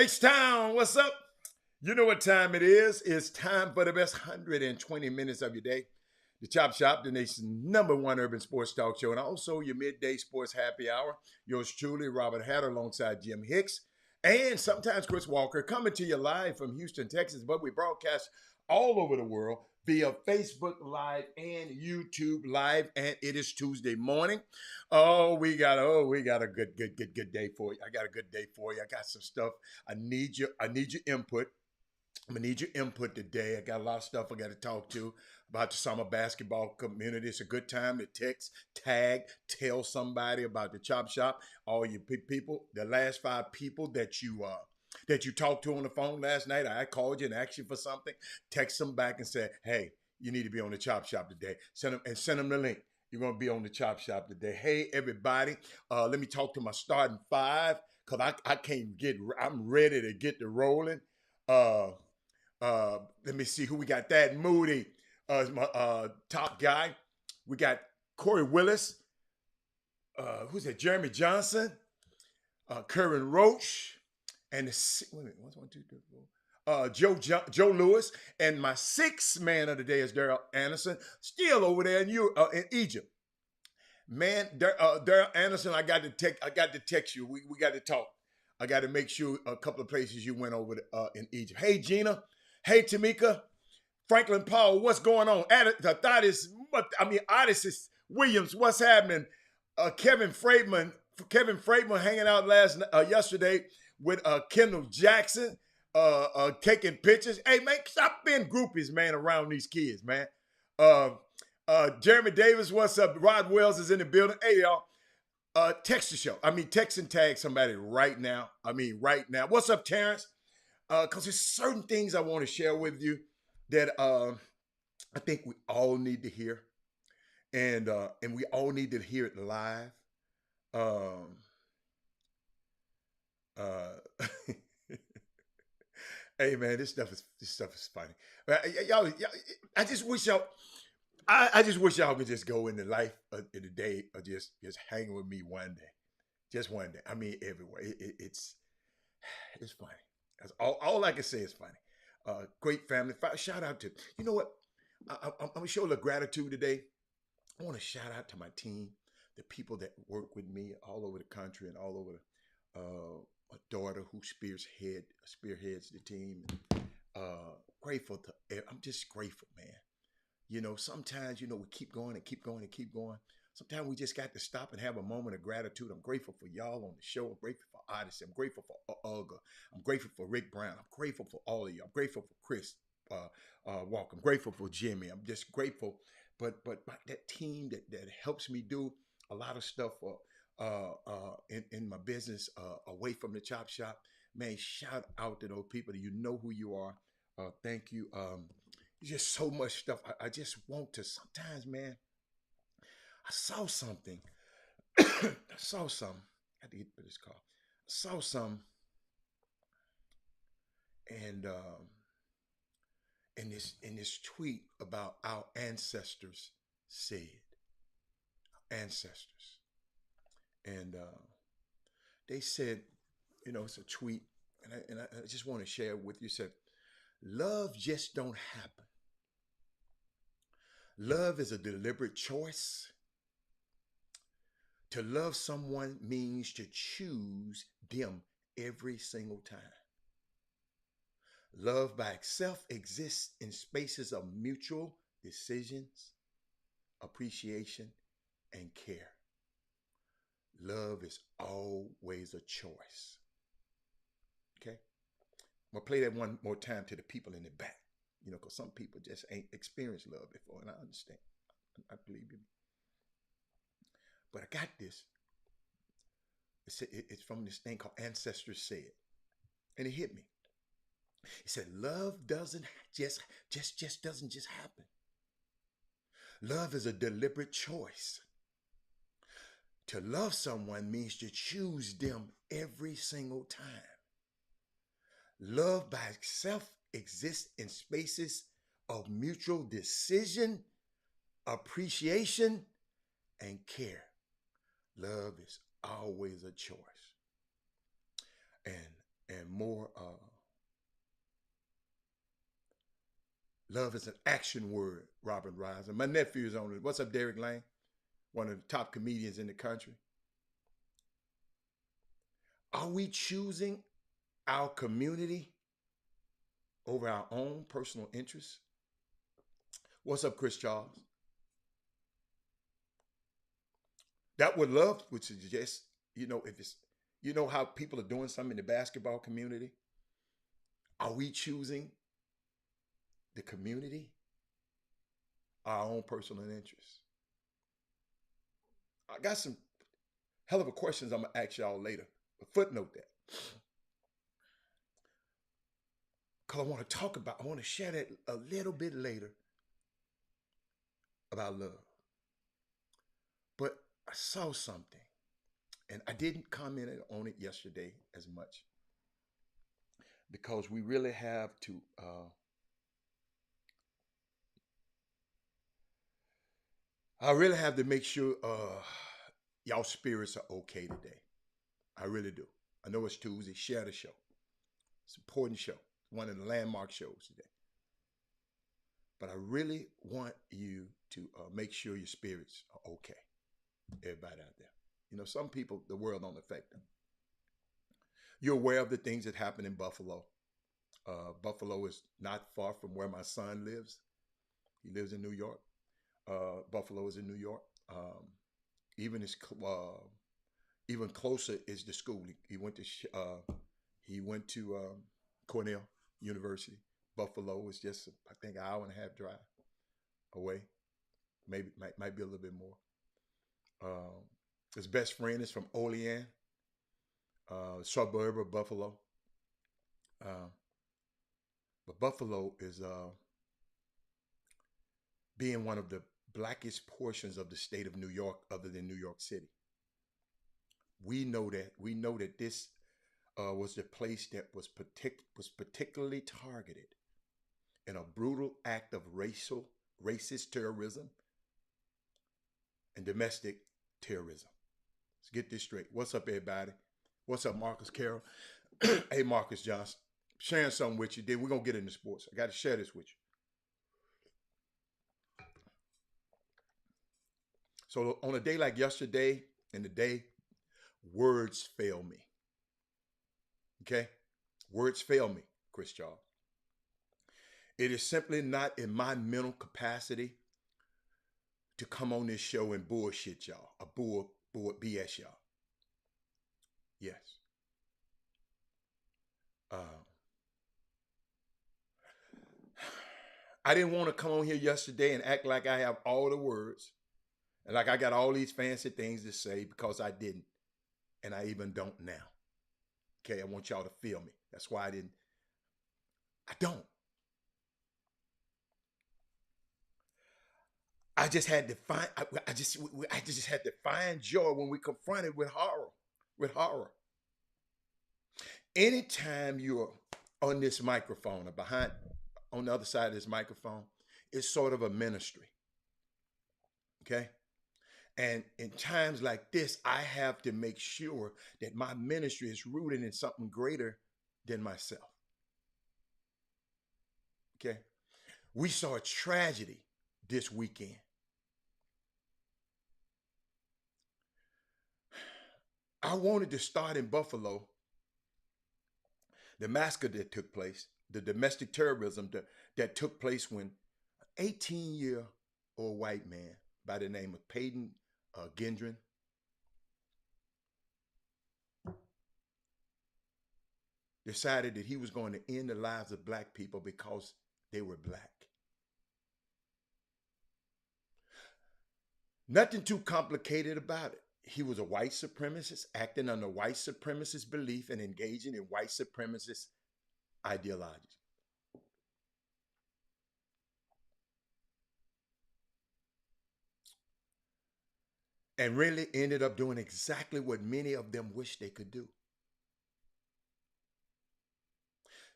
H-Town, what's up? You know what time it is. It's time for the best 120 minutes of your day. The Chop Shop, the nation's #1 urban sports talk show, and also your midday sports happy hour. Yours truly, Robert Hatter, alongside Jim Hicks, and sometimes Chris Walker, coming to you live from Houston, Texas. But we broadcast all over the world via Facebook Live and YouTube Live, and it is Tuesday morning. We got a good day for you. I got a good day for you. I got some stuff. I need your input. I'm gonna need your input today. I got a lot of stuff I got to talk to about the summer basketball community. It's a good time to text, tag, tell somebody about the Chop Shop. All you people, the last 5 people that you talked to on the phone last night, I called you and asked you for something. Text them back and say, "Hey, you need to be on the Chop Shop today." Send them the link. You're gonna be on the Chop Shop today. Hey, everybody, let me talk to my starting 5 because I can't get. I'm ready to get the rolling. Let me see who we got. That Moody is my top guy. We got Corey Willis. Who's that? Jeremy Johnson, Curran Roach, and wait a minute, one, two, three, four. Joe Lewis, and my 6th man of the day is Daryl Anderson, still over there in Egypt. Man, Daryl Anderson, I got to text you. We got to talk. I got to make sure a couple of places you went over in Egypt. Hey, Gina. Hey, Tamika. Franklin Paul, what's going on? Odyssey Williams, what's happening? Kevin Freidman hanging out yesterday with Kendall Jackson, taking pictures. Hey, man, stop being groupies, man, around these kids, man. Jeremy Davis, what's up? Rod Wells is in the building. Hey, y'all. Text the show. Text and tag somebody right now. Right now. What's up, Terrence? Because there's certain things I want to share with you that I think we all need to hear, and we all need to hear it live. Hey, man, this stuff is funny. Y'all, I just wish y'all. I just wish y'all could just go into life in the day or just hang with me one day, just one day. Everywhere. It's funny. That's all I can say is funny. Great family. Shout out to, you know what? I'm gonna show a little gratitude today. I want to shout out to my team, the people that work with me all over the country and all over. My daughter who spearheads the team. Grateful to. I'm just grateful, man. Sometimes, we keep going and keep going and keep going. Sometimes we just got to stop and have a moment of gratitude. I'm grateful for y'all on the show. I'm grateful for Odyssey. I'm grateful for Olga. I'm grateful for Rick Brown. I'm grateful for all of you. I'm grateful for Chris Walker. I'm grateful for Jimmy. I'm just grateful. But that team that helps me do a lot of stuff in my business away from the Chop Shop, man, shout out to those people. You know who you are. Thank you. Just so much stuff. I just want to. Sometimes, man, I saw something. I saw something. I had to get for this call. I saw something, and in this tweet about our ancestors said, ancestors, and they said, it's a tweet, and I just want to share it with you. It said, love just don't happen. Love is a deliberate choice. To love someone means to choose them every single time. Love by itself exists in spaces of mutual decisions, appreciation, and care. Love is always a choice. Okay? I'm going to play that one more time to the people in the back. Because some people just ain't experienced love before, and I understand. I believe you. But I got this. It's from this thing called Ancestors Said, and it hit me. It said, love doesn't just doesn't just happen. Love is a deliberate choice. To love someone means to choose them every single time. Love by itself exists in spaces of mutual decision, appreciation, and care. Love is always a choice. And and more love is an action word, Robin Rise. And my nephew is on it. What's up, Derek Lane? One of the top comedians in the country. Are we choosing our community over our own personal interests? What's up, Chris Charles? That would suggest, if it's, how people are doing something in the basketball community. Are we choosing the community, our own personal interests? I got some hell of a questions I'm gonna ask y'all later. But footnote that. Because I want to share that a little bit later about love. But I saw something, and I didn't comment on it yesterday as much because we really have to. I really have to make sure y'all spirits are okay today. I really do. I know it's Tuesday. Share the show. It's an important show. One of the landmark shows today. But I really want you to make sure your spirits are okay. Everybody out there. Some people, the world don't affect them. You're aware of the things that happen in Buffalo. Buffalo is not far from where my son lives. He lives in New York. Buffalo is in New York. Even even closer is the school. He went to Cornell University. Buffalo is just, I think, an hour and a half drive away. Maybe might be a little bit more. His best friend is from Olean, suburb of Buffalo. But Buffalo is being one of the blackest portions of the state of New York, other than New York City. We know that. We know that this was the place that was particularly targeted in a brutal act of racist terrorism and domestic terrorism. Let's get this straight. What's up, everybody? What's up, Marcus Carroll? Hey, Marcus Johnson. Sharing something with you. Then we're going to get into sports. I got to share this with you. So on a day like yesterday and today, words fail me. Okay? Words fail me, Chris Charles. It is simply not in my mental capacity to come on this show and bullshit y'all, or BS y'all. Yes. I didn't want to come on here yesterday and act like I have all the words and like I got all these fancy things to say, because I didn't. And I even don't now. Okay, I want y'all to feel me. That's why I don't. I just had to find, I just had to find joy when we confronted with horror. Anytime you're on this microphone or on the other side of this microphone, it's sort of a ministry. Okay? And in times like this, I have to make sure that my ministry is rooted in something greater than myself. Okay? We saw a tragedy this weekend. I wanted to start in Buffalo, the massacre that took place, the domestic terrorism that took place when an 18-year-old white man by the name of Peyton Gendron decided that he was going to end the lives of black people because they were black. Nothing too complicated about it. He was a white supremacist acting under white supremacist belief and engaging in white supremacist ideology. And really ended up doing exactly what many of them wish they could do.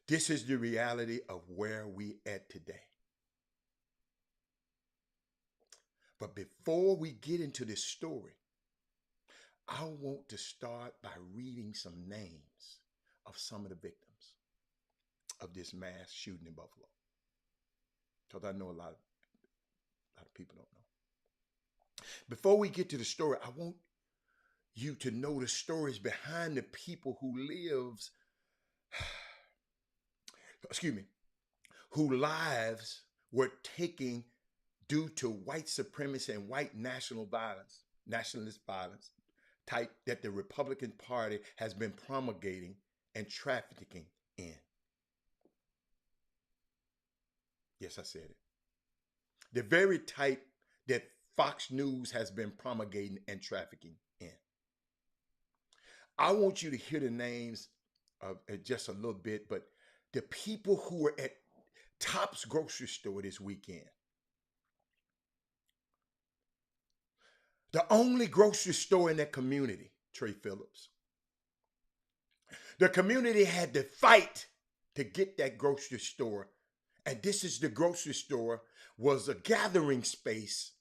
This is the reality of where we at today. But before we get into this story, I want to start by reading some names of some of the victims of this mass shooting in Buffalo. Because I know a lot of people don't know. Before we get to the story, I want you to know the stories behind the people who lives, excuse me, whose lives were taken due to white supremacy and white nationalist violence type that the Republican Party has been promulgating and trafficking in. Yes, I said it. The very type that Fox News has been promulgating and trafficking in. I want you to hear the names of just a little bit, but the people who were at Tops grocery store this weekend. The only grocery store in that community, Trey Phillips. The community had to fight to get that grocery store. And this is the grocery store, was a gathering space,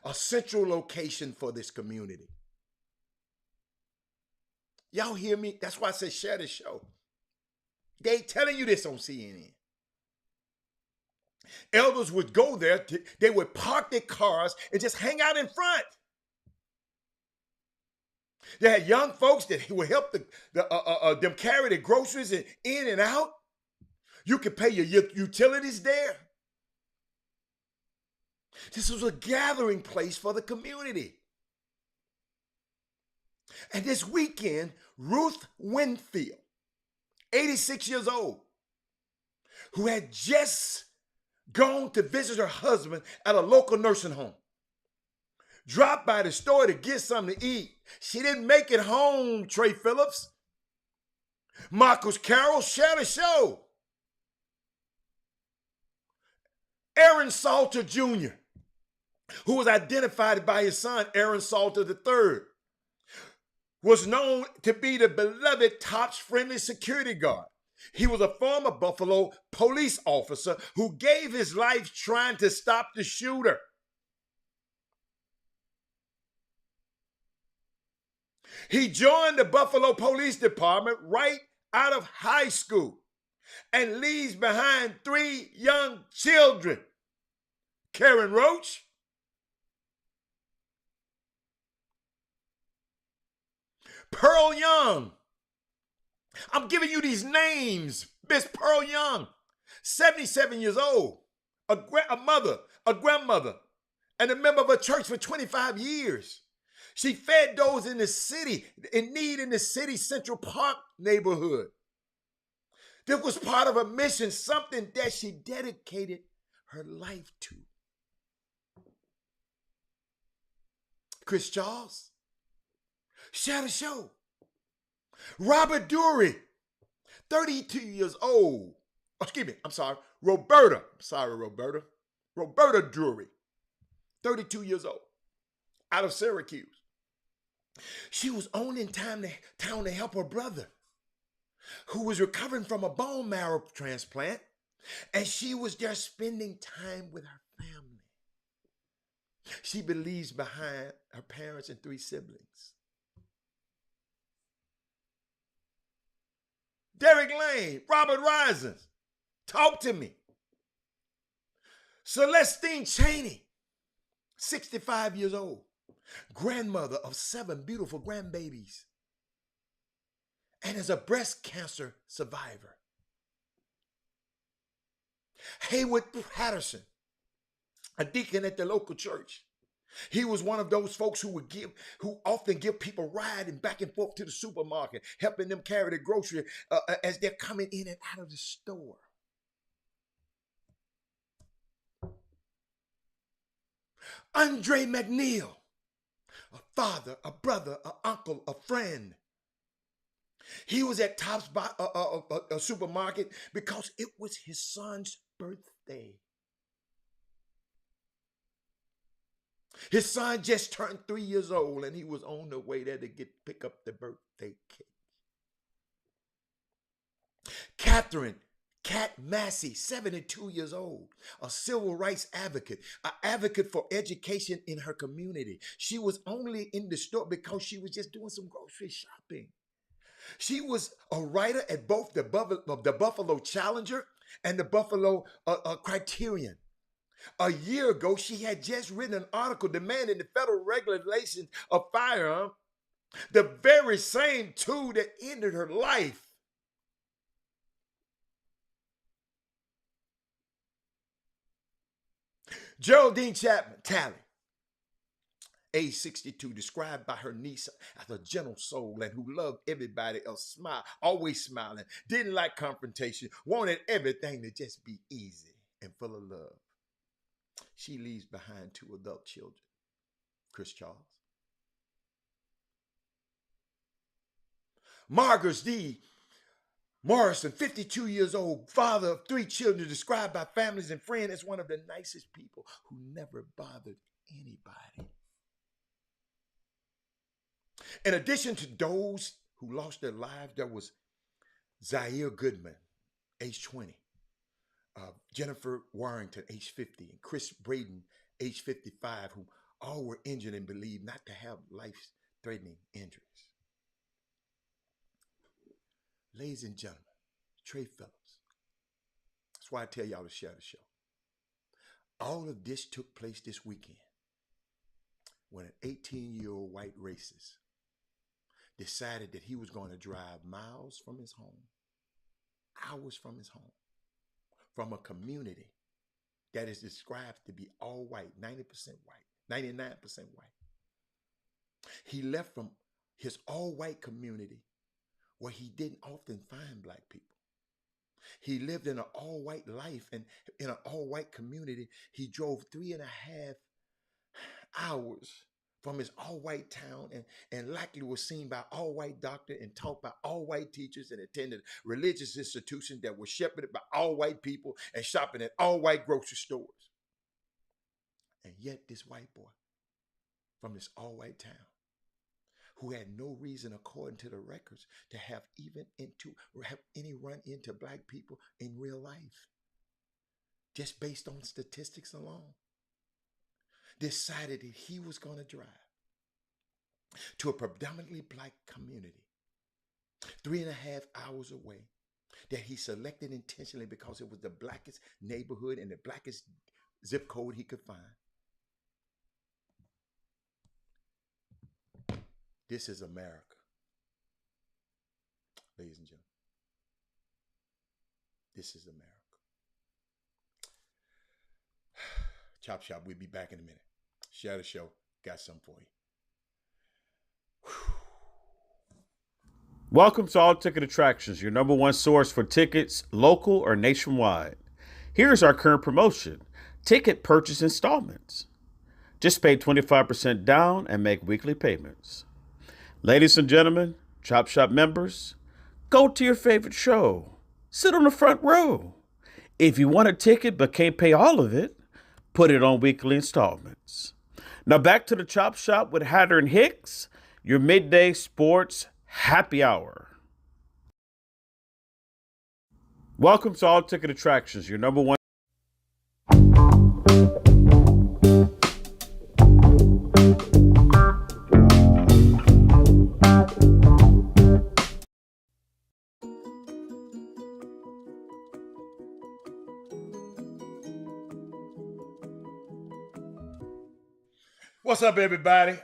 a central location for this community. Y'all hear me? That's why I said share the show. They ain't telling you this on CNN. Elders would go there, they would park their cars and just hang out in front. They had young folks that would help them carry the groceries in and out. You could pay your utilities there. This was a gathering place for the community. And this weekend, Ruth Winfield, 86 years old, who had just gone to visit her husband at a local nursing home, dropped by the store to get something to eat. She didn't make it home, Trey Phillips. Marcus Carroll, share the show. Aaron Salter Jr., who was identified by his son, Aaron Salter III, was known to be the beloved Tops friendly security guard. He was a former Buffalo police officer who gave his life trying to stop the shooter. He joined the Buffalo Police Department right out of high school and leaves behind 3 young children. Karen Roach, Pearl Young. I'm giving you these names. Miss Pearl Young, 77 years old, a grandmother, and a member of a church for 25 years. She fed those in the city, in need in the city's Central Park neighborhood. This was part of a mission, something that she dedicated her life to. Chris Charles, share the show. Robert Dury, 32 years old. Excuse me, I'm sorry. Roberta Dury, 32 years old, out of Syracuse. She was only in town to help her brother, who was recovering from a bone marrow transplant, and she was just spending time with her family. She leaves behind her parents and 3 siblings. Derek Lane, Robert Risings, talk to me. Celestine Cheney, 65 years old, grandmother of 7 beautiful grandbabies, and is a breast cancer survivor. Haywood Patterson, a deacon at the local church. He was one of those folks who often give people riding back and forth to the supermarket, helping them carry the grocery as they're coming in and out of the store. Andre McNeil, a father, a brother, an uncle, a friend. He was at Tops a supermarket because it was his son's birthday. His son just turned 3 years old, and he was on the way there to pick up the birthday cake. Catherine Cat Massey, 72 years old, a civil rights advocate, an advocate for education in her community. She was only in the store because she was just doing some grocery shopping. She was a writer at both the Buffalo Challenger and the Buffalo Criterion. A year ago, she had just written an article demanding the federal regulation of firearms, the very same tool that ended her life. Geraldine Chapman Talley, age 62, described by her niece as a gentle soul and who loved everybody else, always smiling, didn't like confrontation, wanted everything to just be easy and full of love. She leaves behind 2 adult children, Chris Charles. Marcus D. Morrison, 52 years old, father of 3 children, described by families and friends as one of the nicest people who never bothered anybody. In addition to those who lost their lives, there was Zaire Goodman, age 20, Jennifer Warrington, age 50, and Chris Braden, age 55, who all were injured and believed not to have life-threatening injuries. Ladies and gentlemen, Trey Phillips. That's why I tell y'all to share the show. All of this took place this weekend when an 18-year-old white racist decided that he was going to drive miles from his home, hours from his home, from a community that is described to be all white, 90% white, 99% white. He left from his all-white community where he didn't often find black people. He lived in an all-white life, and in an all-white community, he drove 3.5 hours from his all-white town and likely was seen by all-white doctor and taught by all-white teachers and attended religious institutions that were shepherded by all-white people and shopping at all-white grocery stores. And yet this white boy from this all-white town, who had no reason, according to the records, to have any run into black people in real life, just based on statistics alone, decided that he was going to drive to a predominantly black community 3.5 hours away, that he selected intentionally because it was the blackest neighborhood and the blackest zip code he could find. This is America, ladies and gentlemen. This is America. Chop Shop, we'll be back in a minute. Share the show. Got something for you. Welcome to All Ticket Attractions, your number one source for tickets, local or nationwide. Here's our current promotion: ticket purchase installments. Just pay 25% down and make weekly payments. Ladies and gentlemen, Chop Shop members, go to your favorite show. Sit on the front row. If you want a ticket but can't pay all of it, put it on weekly installments. Now back to the Chop Shop with Hatter and Hicks, your midday sports happy hour. Welcome to All Ticket Attractions, your number one. What's up, everybody?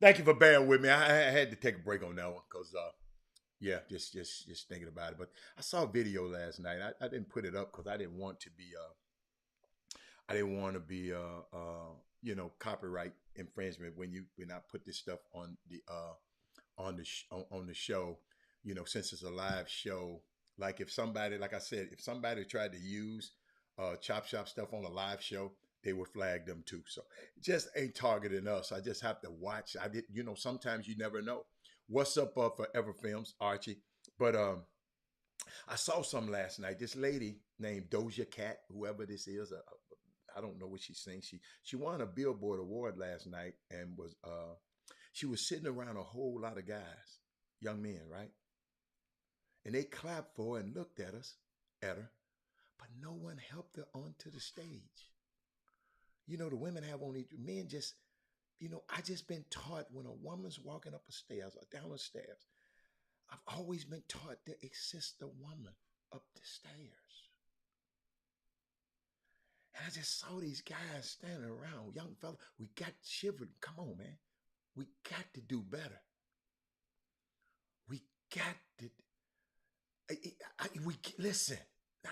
Thank you for bearing with me. I had to take a break on that one because, just thinking about it. But I saw a video last night. I didn't put it up because I didn't want to be, copyright infringement when I put this stuff on the show. You know, since it's a live show, like if somebody tried to use Chop Shop stuff on a live show, they would flag them too. So it just ain't targeting us. I just have to watch. Sometimes you never know. What's up Forever Films, Archie? But I saw some last night. This lady named Doja Cat, whoever this is, I don't know what she's saying. She won a Billboard award last night and she was sitting around a whole lot of guys, young men, right? And they clapped for her and looked at her, but no one helped her onto the stage. You know, the women have only, men just, I just been taught when a woman's walking up a stairs or down the stairs, I've always been taught there exists a woman up the stairs. And I just saw these guys standing around, young fella. We got shivered. Come on, man. We got to do better. We got to. Listen.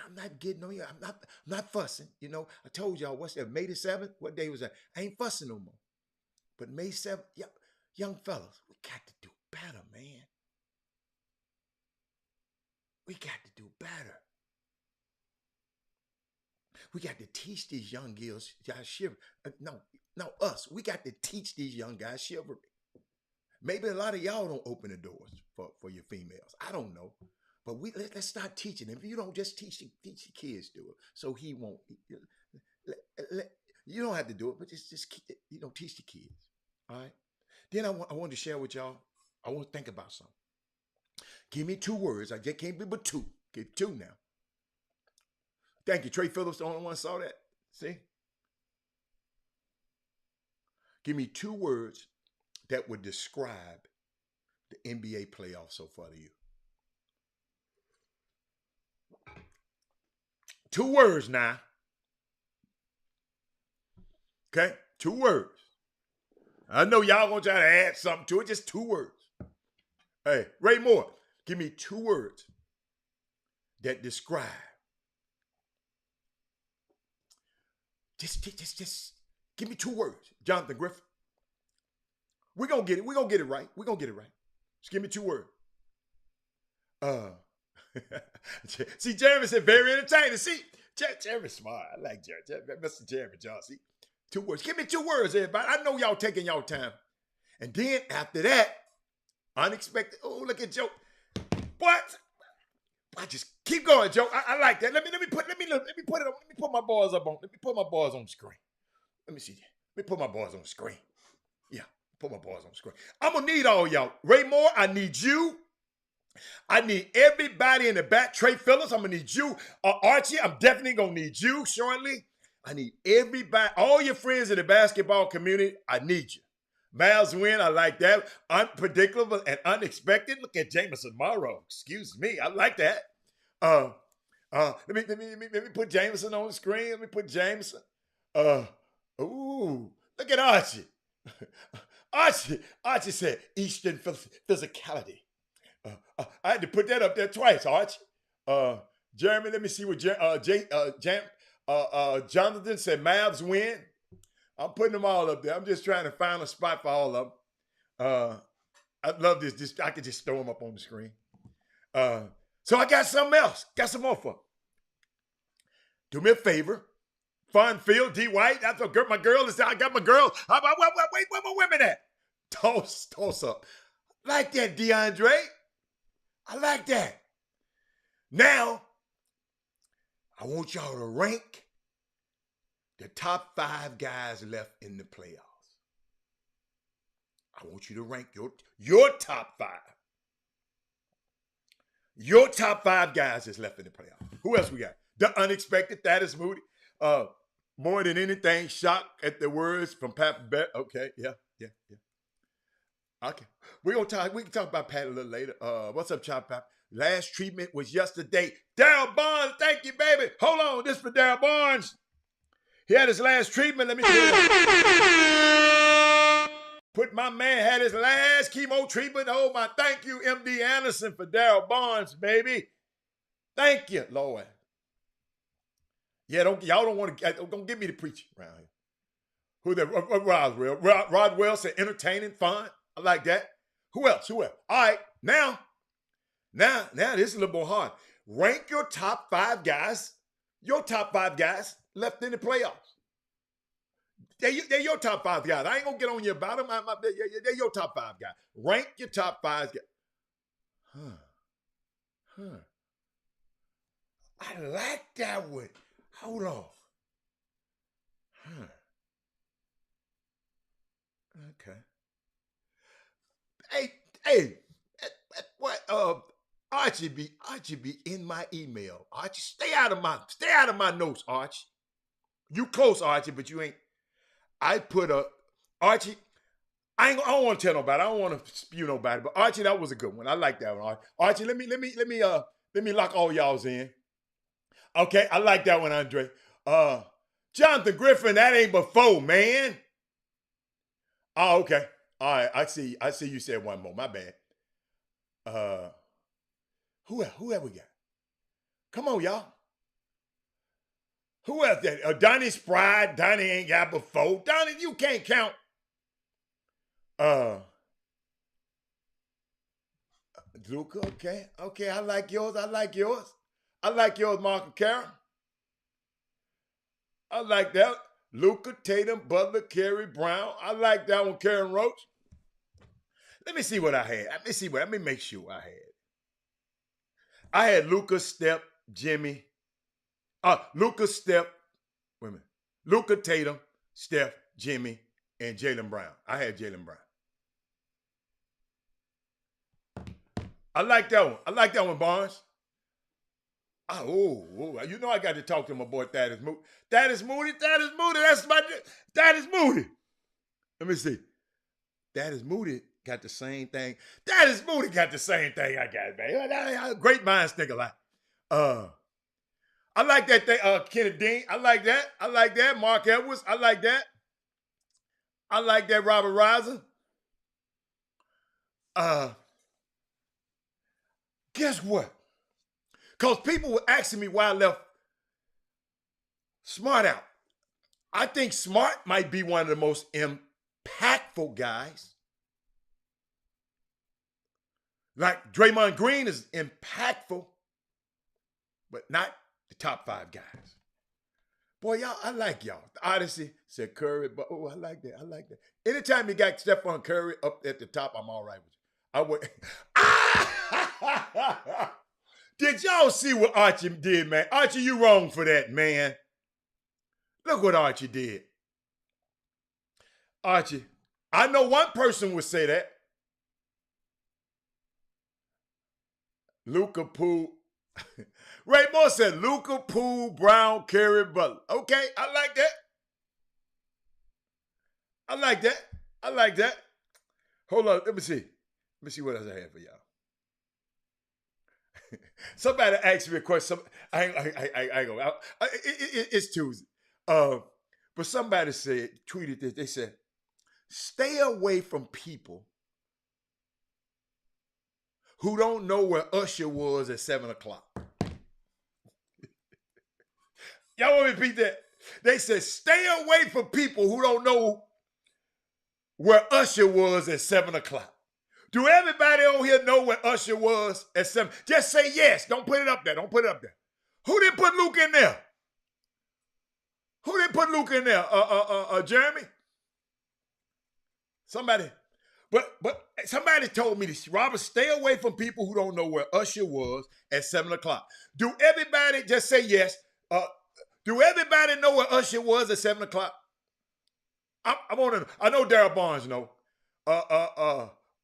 I'm not getting on you. I'm not fussing. You know, I told y'all what's that? May the 7th. What day was that? I ain't fussing no more. But May 7th, young fellas, we got to do better, man. We got to do better. We got to teach these young guys chivalry. No, us. We got to teach these young guys chivalry. Maybe a lot of y'all don't open the doors for your females. I don't know. But let's start teaching them. If you don't just teach the kids, do it. So he won't. You don't have to do it, but just teach the kids. All right. Then I want to share with y'all. I want to think about something. Give me 2 words. I just can't be but 2. Give 2 now. Thank you. Trey Phillips, the only one saw that. See? Give me 2 words that would describe the NBA playoffs so far to you. 2 words now. Okay? 2 words. I know y'all gonna try to add something to it. Just 2 words. Hey, Ray Moore, give me 2 words that describe. Just give me 2 words. Jonathan Griffin. We're gonna get it. We're gonna get it right. We're gonna get it right. Just give me 2 words. See, Jeremy said very entertaining. See, Jeremy's smart. I like Jeremy. Mr. Jeremy John. See, 2 words. Give me 2 words, everybody. I know y'all taking y'all time. And then after that, unexpected. Oh, look at Joe. What? I just keep going, Joe. I like that. Let me put my bars up on. Let me put my bars on the screen. Let me see. Let me put my bars on the screen. Yeah, put my bars on the screen. I'm gonna need all y'all. Ray Moore, I need you. I need everybody in the back. Trey Phillips, I'm gonna need you. Archie, I'm definitely gonna need you shortly. I need everybody, all your friends in the basketball community. I need you. Miles Wynn, I like that. Unpredictable and unexpected. Look at Jameson Morrow. Excuse me, I like that. Let me put Jameson on the screen. Let me put Jameson. Look at Archie. Archie said Eastern physicality. I had to put that up there twice, Archie. Jeremy, let me see what Jonathan said. Mavs win. I'm putting them all up there. I'm just trying to find a spot for all of them. I love this. I could just throw them up on the screen. So I got something else. Got some more for them. Do me a favor. Fun Field, D. White. That's a girl. My girl is. I got my girl. Wait, where my women at? Toss up. Like that, DeAndre. I like that. Now, I want y'all to rank the top 5 guys left in the playoffs. I want you to rank your top 5. Your top 5 guys is left in the playoffs. Who else we got? The unexpected, that is Moody. More than anything, shocked at the words from Pat Bear. Okay, yeah. Okay. We can talk about Pat a little later. What's up, Chop Pop? Last treatment was yesterday. Darryl Barnes, thank you, baby. Hold on, this for Darryl Barnes. He had his last treatment. Let me put my man had his last chemo treatment. Oh my, thank you, MD Anderson, for Darryl Barnes, baby. Thank you, Lord. Yeah, y'all don't want to don't give me the preaching around here. Who that? Rodwell. Rodwell said entertaining, fun. I like that. Who else? All right, now this is a little more hard. Rank your top 5 guys. Your top 5 guys left in the playoffs. They're your top 5 guys. I ain't gonna get on you about them. They're your top 5 guys. Rank your top 5 guys. I like that one. Hold on. Okay. Hey, what? Archie be in my email. Archie, stay out of my notes, Archie. You close, Archie, but you ain't. I put Archie. I don't want to tell nobody. I don't want to spew nobody. But Archie, that was a good one. I like that one. Archie, let me lock all y'all's in. Okay, I like that one, Andre. Uh, Jonathan Griffin, that ain't before, man. Oh, okay. All right, I see. I see. You said one more. My bad. Uh, who have we got? Come on, y'all. Who else? That? Donnie Spride. Donnie ain't got before. Donnie, you can't count. Uh, Luca. Okay, okay. I like yours. I like yours. I like yours, Mark and Karen. I like that. Luca, Tatum, Butler, Kerry, Brown. I like that one, Karen Roach. Let me see what I had. Let me make sure I had. I had Luca, Steph, Jimmy. Luca, Steph. Wait a minute. Luca, Tatum, Steph, Jimmy, and Jaylen Brown. I had Jaylen Brown. I like that one. I like that one, Barnes. You know I got to talk to my boy Thaddeus Moody. Thaddeus Moody. That's my Thaddeus Moody. Let me see. Thaddeus Moody got the same thing. Thaddeus Moody got the same thing I got, man. Great minds think alike. I like that thing. Kenneth Dean. I like that. I like that. Mark Edwards. I like that. I like that. Robert Reiser. Guess what? Because people were asking me why I left Smart out. I think Smart might be one of the most impactful guys. Like Draymond Green is impactful, but not the top 5 guys. Boy, y'all, I like y'all. The Odyssey said Curry, but I like that. I like that. Anytime you got Stephon Curry up at the top, I'm all right with you. I would. Did y'all see what Archie did, man? Archie, you wrong for that, man. Look what Archie did. Archie, I know one person would say that. Luka Poole. Ray Moore said Luka Poole, Brown, Kerry, Butler. Okay, I like that. I like that. I like that. Hold on, let me see. Let me see what else I have for y'all. Somebody asked me a question. I go. It's Tuesday. But somebody tweeted this. They said, stay away from people who don't know where Usher was at 7 o'clock. Y'all want me to repeat that? They said, stay away from people who don't know where Usher was at 7 o'clock. Do everybody on here know where Usher was at 7? Just say yes. Don't put it up there. Don't put it up there. Who didn't put Luke in there? Who didn't put Luke in there? Jeremy? Somebody. But somebody told me this. Robert, stay away from people who don't know where Usher was at 7 o'clock. Do everybody, just say yes. Do everybody know where Usher was at 7 o'clock? I want to. I know Darryl Barnes know.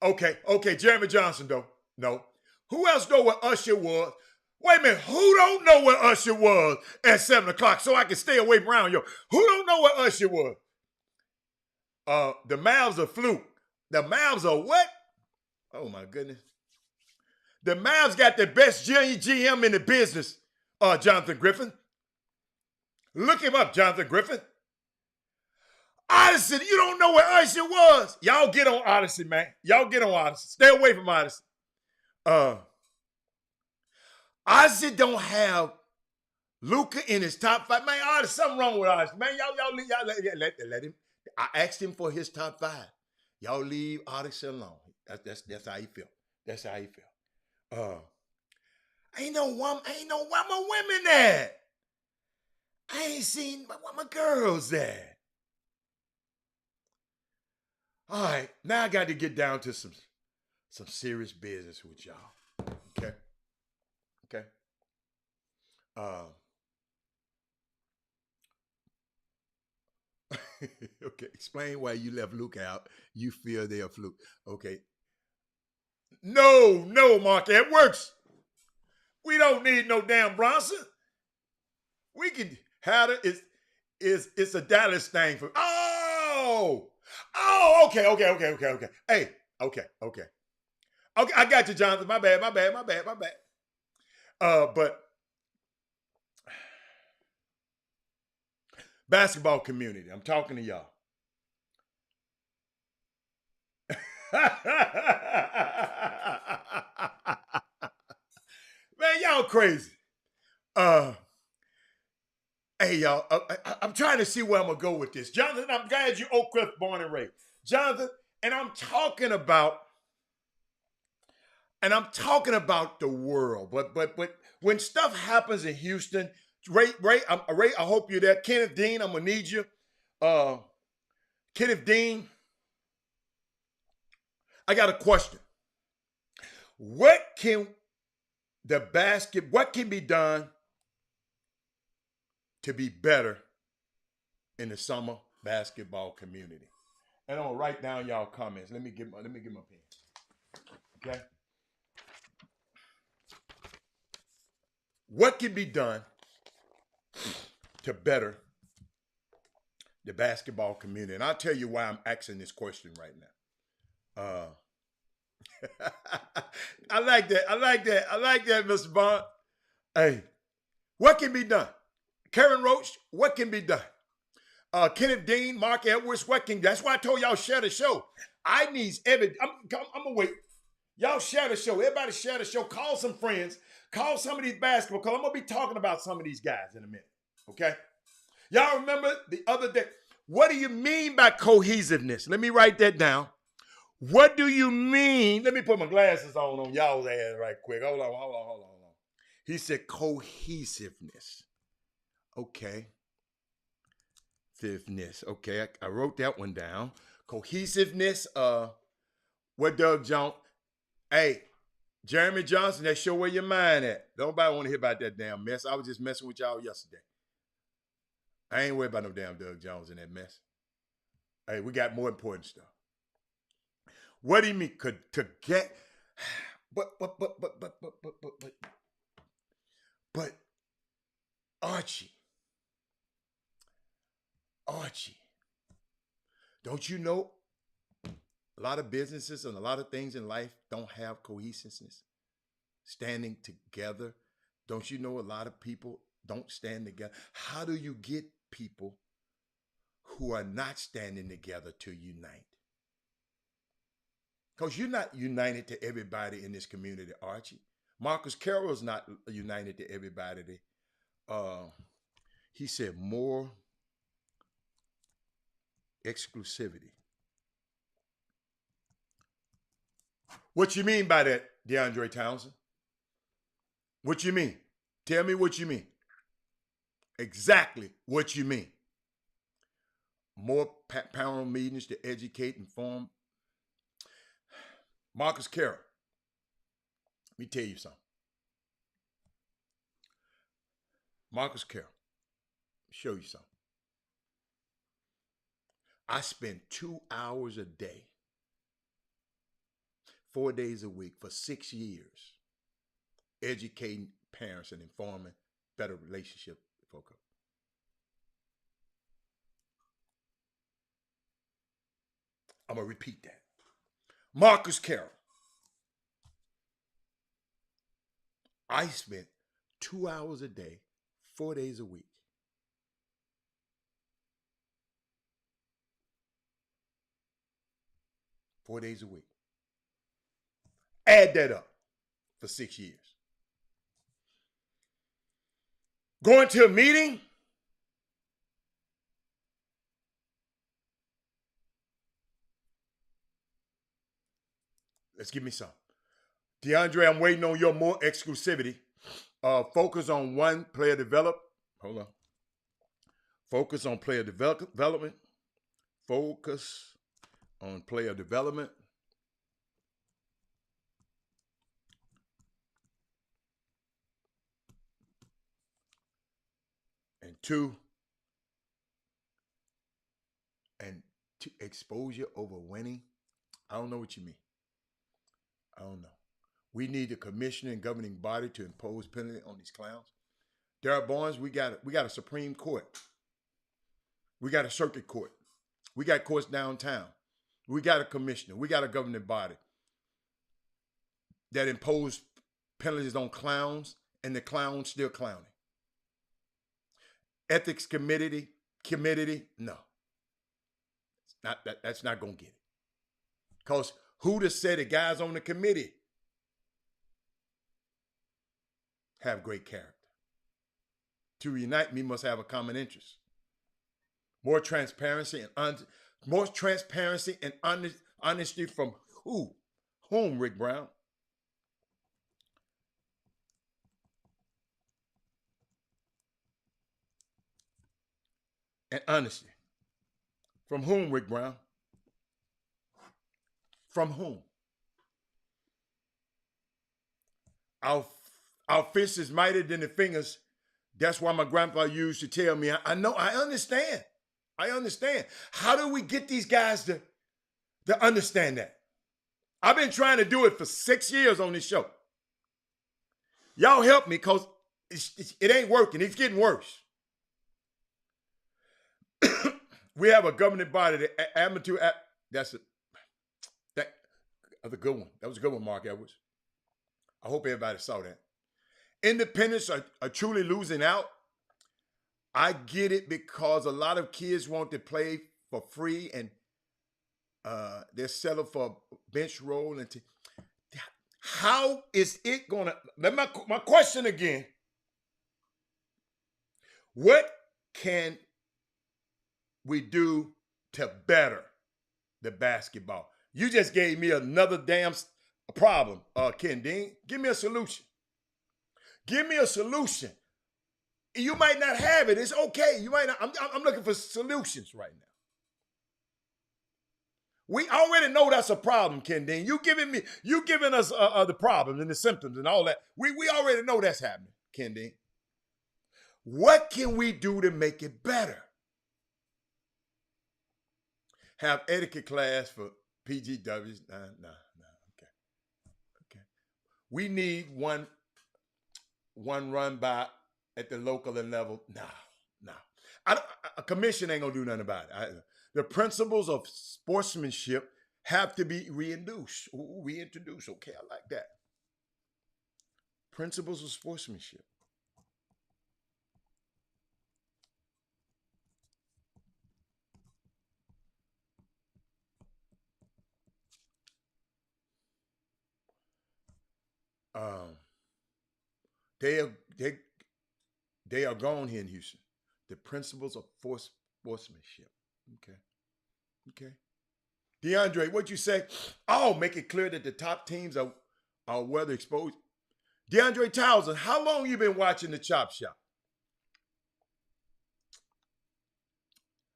Okay. Jeremy Johnson though. No. Who else know where Usher was? Wait a minute. Who don't know where Usher was at 7 o'clock? So I can stay away from around you. Who don't know where Usher was? The Mavs are fluke. The Mavs are what? Oh my goodness. The Mavs got the best GM in the business. Jonathan Griffin. Look him up, Jonathan Griffin. Odyssey, you don't know where Usher was. Y'all get on Odyssey, man. Y'all get on Odyssey. Stay away from Odyssey. Odyssey don't have Luka in his top 5. Man, Odyssey, something wrong with Odyssey. Man, y'all let him. I asked him for his top 5. Y'all leave Odyssey alone. That's how he feel. That's how he feel. Ain't no one more women there. I ain't seen where my girls at. All right, now I got to get down to some serious business with y'all. Okay. Okay. Explain why you left Luke out. You feel they're a fluke. Okay. No, Mark Edwards. We don't need no damn Bronson. We can have it. It's a Dallas thing for. Oh, okay. Hey, okay. I got you, Jonathan. My bad. But basketball community, I'm talking to y'all. Man, y'all crazy. Uh, hey, y'all. I'm trying to see where I'm gonna go with this, Jonathan. I'm glad you Oak Cliff born and raised, Jonathan. And I'm talking about the world. But when stuff happens in Houston, Ray, I hope you're there. Kenneth Dean, I'm gonna need you. Uh, Kenneth Dean, I got a question. What can be done to be better in the summer basketball community? And I'm gonna write down y'all comments. Let me get my pen. Okay. What can be done to better the basketball community? And I'll tell you why I'm asking this question right now. I like that, Mr. Bond. Hey, what can be done? Karen Roach, what can be done? Kenneth Dean, Mark Edwards, that's why I told y'all share the show. I need I'm gonna wait. Y'all share the show. Everybody share the show. Call some friends. Call some of these basketball, because I'm gonna be talking about some of these guys in a minute. Okay? Y'all remember the other day? What do you mean by cohesiveness? Let me write that down. What do you mean? Let me put my glasses on y'all's ass right quick. Hold on. He said cohesiveness. Okay. Okay, I wrote that one down. Cohesiveness. What Doug Jones? Hey, Jeremy Johnson, that show where your mind at. Nobody want to hear about that damn mess. I was just messing with y'all yesterday. I ain't worried about no damn Doug Jones in that mess. Hey, we got more important stuff. What do you mean to get? But Archie, don't you know a lot of businesses and a lot of things in life don't have cohesiveness, standing together? Don't you know a lot of people don't stand together? How do you get people who are not standing together to unite? Because you're not united to everybody in this community, Archie. Marcus Carroll's not united to everybody. He said more exclusivity. What you mean by that, DeAndre Townsend? What you mean? Tell me what you mean. Exactly what you mean. More panel meetings to educate, inform. Marcus Carroll, let me tell you something. Marcus Carroll, show you something. I spend 2 hours a day, 4 days a week for 6 years, educating parents and informing better relationship folks. I'm going to repeat that. Marcus Carroll. I spent 2 hours a day, 4 days a week. Add that up for 6 years. Going to a meeting, let's give me some. DeAndre, I'm waiting on your more exclusivity. Focus on one player develop. Hold on. Focus on player development. Focus on player development. And two, exposure over winning. I don't know what you mean. I don't know. We need a commissioner and governing body to impose penalty on these clowns. Derek Barnes, we got a Supreme Court. We got a circuit court. We got courts downtown. We got a commissioner. We got a governing body that impose penalties on clowns, and the clowns still clowning. Ethics committee, no. That's not gonna get it. Because who'd have said the guys on the committee have great character? To unite, we must have a common interest. More transparency and honesty from who? Whom, Rick Brown? And honesty. From whom, Rick Brown? From whom? Our, our fist is mightier than the fingers. That's why my grandfather used to tell me, I know, I understand. I understand. How do we get these guys to understand that? I've been trying to do it for 6 years on this show. Y'all help me because it ain't working. It's getting worse. We have a governing body, the amateur. That's a good one. That was a good one, Mark Edwards. I hope everybody saw that. Independents are truly losing out. I get it because a lot of kids want to play for free and they're selling for bench roll. How is it going to? My question again. What can we do to better the basketball? You just gave me another damn problem, Ken Dean. Give me a solution. Give me a solution. You might not have it. It's okay. You might not. I'm looking for solutions right now. We already know that's a problem, Ken Dean. You giving us the problems and the symptoms and all that. We already know that's happening, Ken Dean. What can we do to make it better? Have etiquette class for PGWs? Nah. Okay. We need one run by at the local level. No. A commission ain't gonna do nothing about it. The principles of sportsmanship have to be reintroduced. Okay, I like that. Principles of sportsmanship. They are gone here in Houston. The principles of sportsmanship. Okay. DeAndre, what'd you say? Oh, make it clear that the top teams are weather exposed. DeAndre Townsend, how long you been watching the Chop Shop?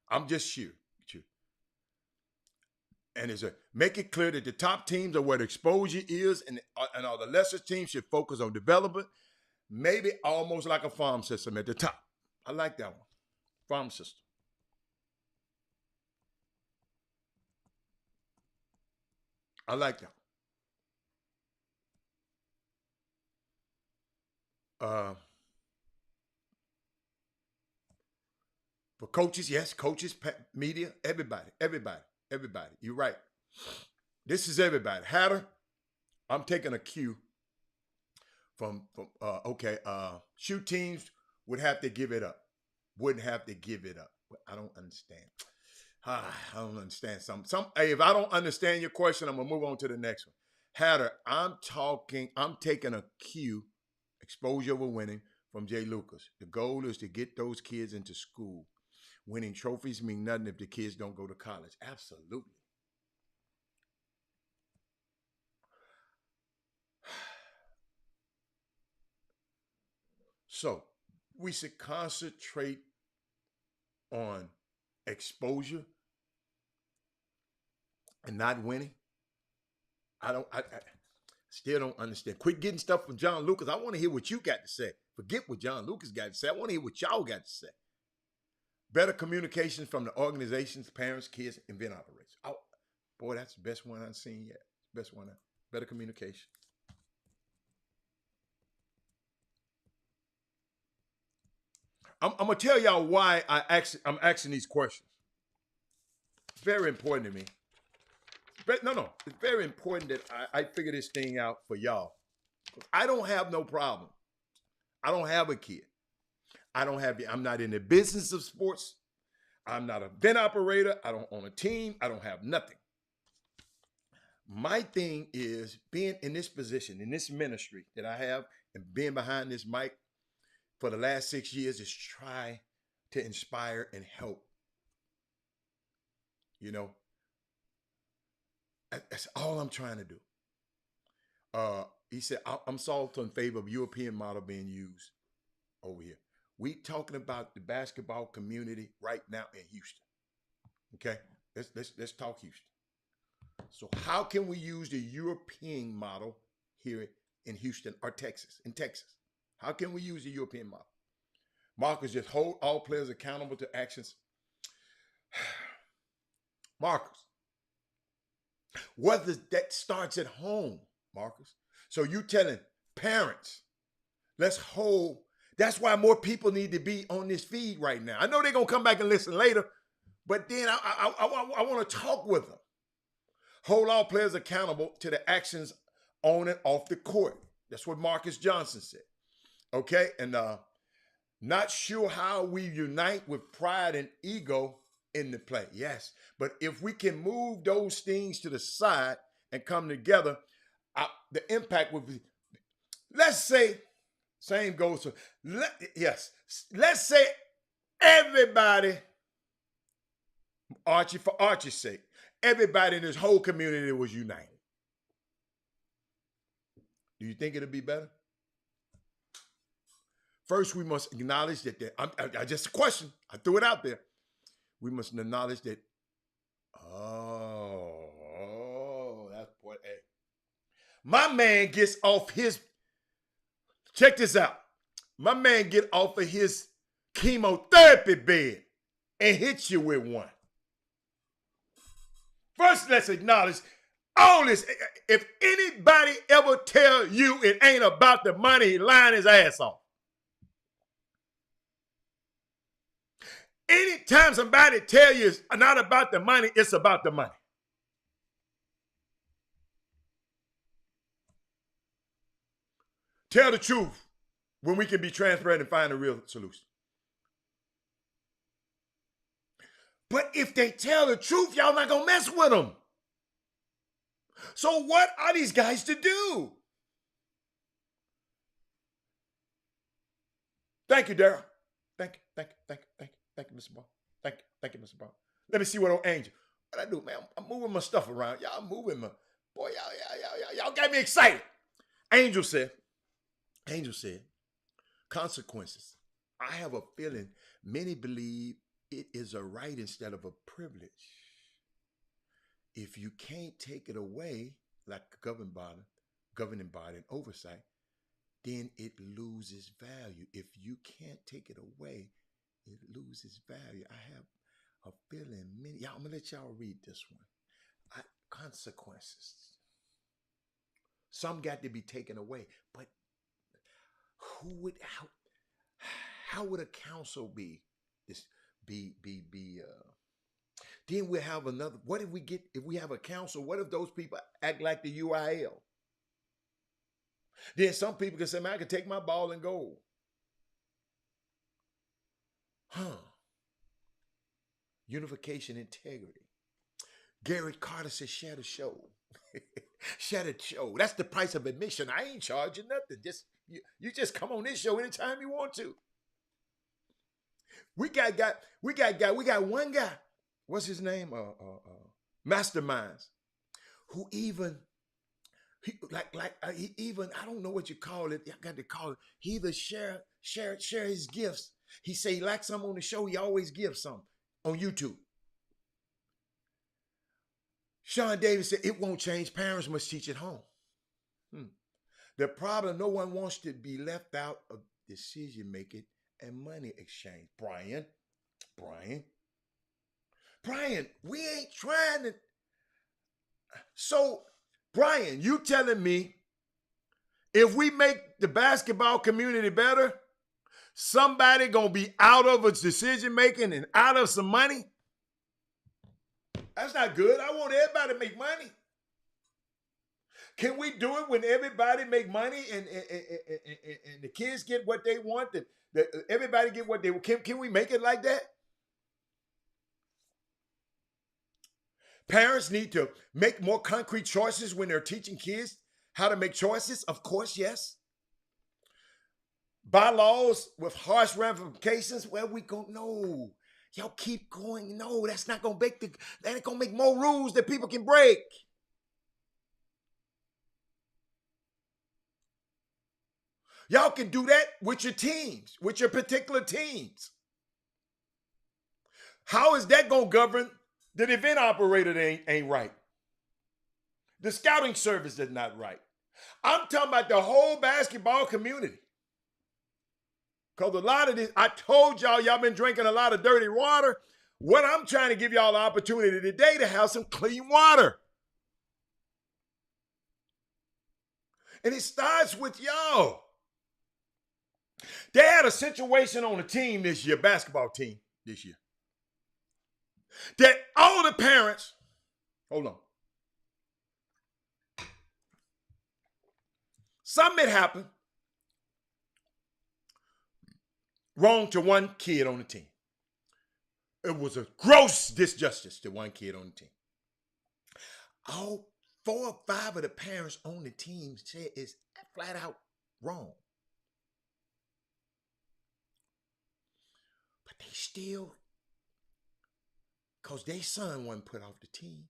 I'm just sure. And it's make it clear that the top teams are where the exposure is, and all the lesser teams should focus on development, maybe almost like a farm system at the top. I like that one. Farm system. I like that one. For coaches, yes, coaches, media, everybody. You're right. This is everybody. Hatter, I'm taking a cue from shoot teams would have to give it up. Wouldn't have to give it up. But I don't understand. I don't understand some. Hey, if I don't understand your question, I'm gonna move on to the next one. Hatter, I'm taking a cue, exposure over winning from Jay Lucas. The goal is to get those kids into school. Winning trophies mean nothing if the kids don't go to college. Absolutely. So we should concentrate on exposure and not winning. I still don't understand. Quit getting stuff from John Lucas. I want to hear what you got to say. Forget what John Lucas got to say. I want to hear what y'all got to say. Better communication from the organizations, parents, kids, and event operators. Oh, boy, that's the best one I've seen yet. Best one. Better communication. I'm gonna tell y'all why I'm asking these questions. It's very important to me. no. It's very important that I figure this thing out for y'all. I don't have no problem. I don't have a kid. I'm not in the business of sports. I'm not a event operator. I don't own a team. I don't have nothing. My thing is being in this position, in this ministry that I have, and being behind this mic for the last 6 years is try to inspire and help. You know, that's all I'm trying to do. He said, I'm soft in favor of European model being used over here. We talking about the basketball community right now in Houston. Okay, let's talk Houston. So how can we use the European model here in Houston or Texas? In Texas, how can we use the European model? Marcus, just hold all players accountable to actions. Marcus, whether that starts at home, Marcus. So you telling parents, let's hold. That's why more people need to be on this feed right now. I know they're going to come back and listen later, but then I want to talk with them. Hold all players accountable to the actions on and off the court. That's what Marcus Johnson said. Okay, and not sure how we unite with pride and ego in the play. Yes, but if we can move those things to the side and come together, the impact would be, let's say, same goes to, let's say everybody, Archie, for Archie's sake, everybody in this whole community was united. Do you think it'll be better? First, we must acknowledge that I just a question. I threw it out there. We must acknowledge that, that's point A. My man gets off his, check this out. My man get off of his chemotherapy bed and hit you with one. First, let's acknowledge all this. If anybody ever tell you it ain't about the money, he lying his ass off. Anytime somebody tell you it's not about the money, it's about the money. Tell the truth when we can be transparent and find a real solution. But if they tell the truth, y'all not gonna mess with them. So what are these guys to do? Thank you, Daryl. Thank you, Mr. Ball. Thank you, Mr. Ball. Let me see what old Angel. What I do, man? I'm moving my stuff around. Y'all moving my boy. Y'all got me excited. Angel said, consequences. I have a feeling many believe it is a right instead of a privilege. If you can't take it away, like a governing body and oversight, then it loses value. If you can't take it away, it loses value. I have a feeling many, I'm gonna let y'all read this one. Consequences. Some got to be taken away, but how would a council be? Then we'll have another. What if we have a council? What if those people act like the UIL? Then some people can say, man, I can take my ball and go. Unification, integrity. Garrett Carter says, share the show. Share the show. That's the price of admission. I ain't charging nothing. You just come on this show anytime you want to. We got one guy. What's his name? Masterminds. Who even I don't know what you call it. I got to call it. He either share his gifts. He say he likes something on the show. He always gives something on YouTube. Sean Davis said it won't change. Parents must teach at home. The problem, no one wants to be left out of decision making and money exchange. Brian, we ain't trying to. So, Brian, you telling me if we make the basketball community better, somebody gonna be out of its decision making and out of some money? That's not good. I want everybody to make money. Can we do it when everybody make money and the kids get what they want? Everybody get what they want. Can we make it like that? Parents need to make more concrete choices when they're teaching kids how to make choices. Of course, yes. Bylaws with harsh ramifications. Well, we go no. Y'all keep going. No, that's not gonna make that ain't gonna make more rules that people can break. Y'all can do that with your teams, with your particular teams. How is that gonna govern the event operator that ain't right? The scouting service is not right. I'm talking about the whole basketball community. Because a lot of this, I told y'all been drinking a lot of dirty water. What I'm trying to give y'all the opportunity today to have some clean water. And it starts with y'all. They had a situation on the team this year, basketball team this year, that all the parents, hold on. Something had happened wrong to one kid on the team. It was a gross disjustice to one kid on the team. All 4 or 5 of the parents on the team said it's flat out wrong. But they still, because their son wasn't put off the team,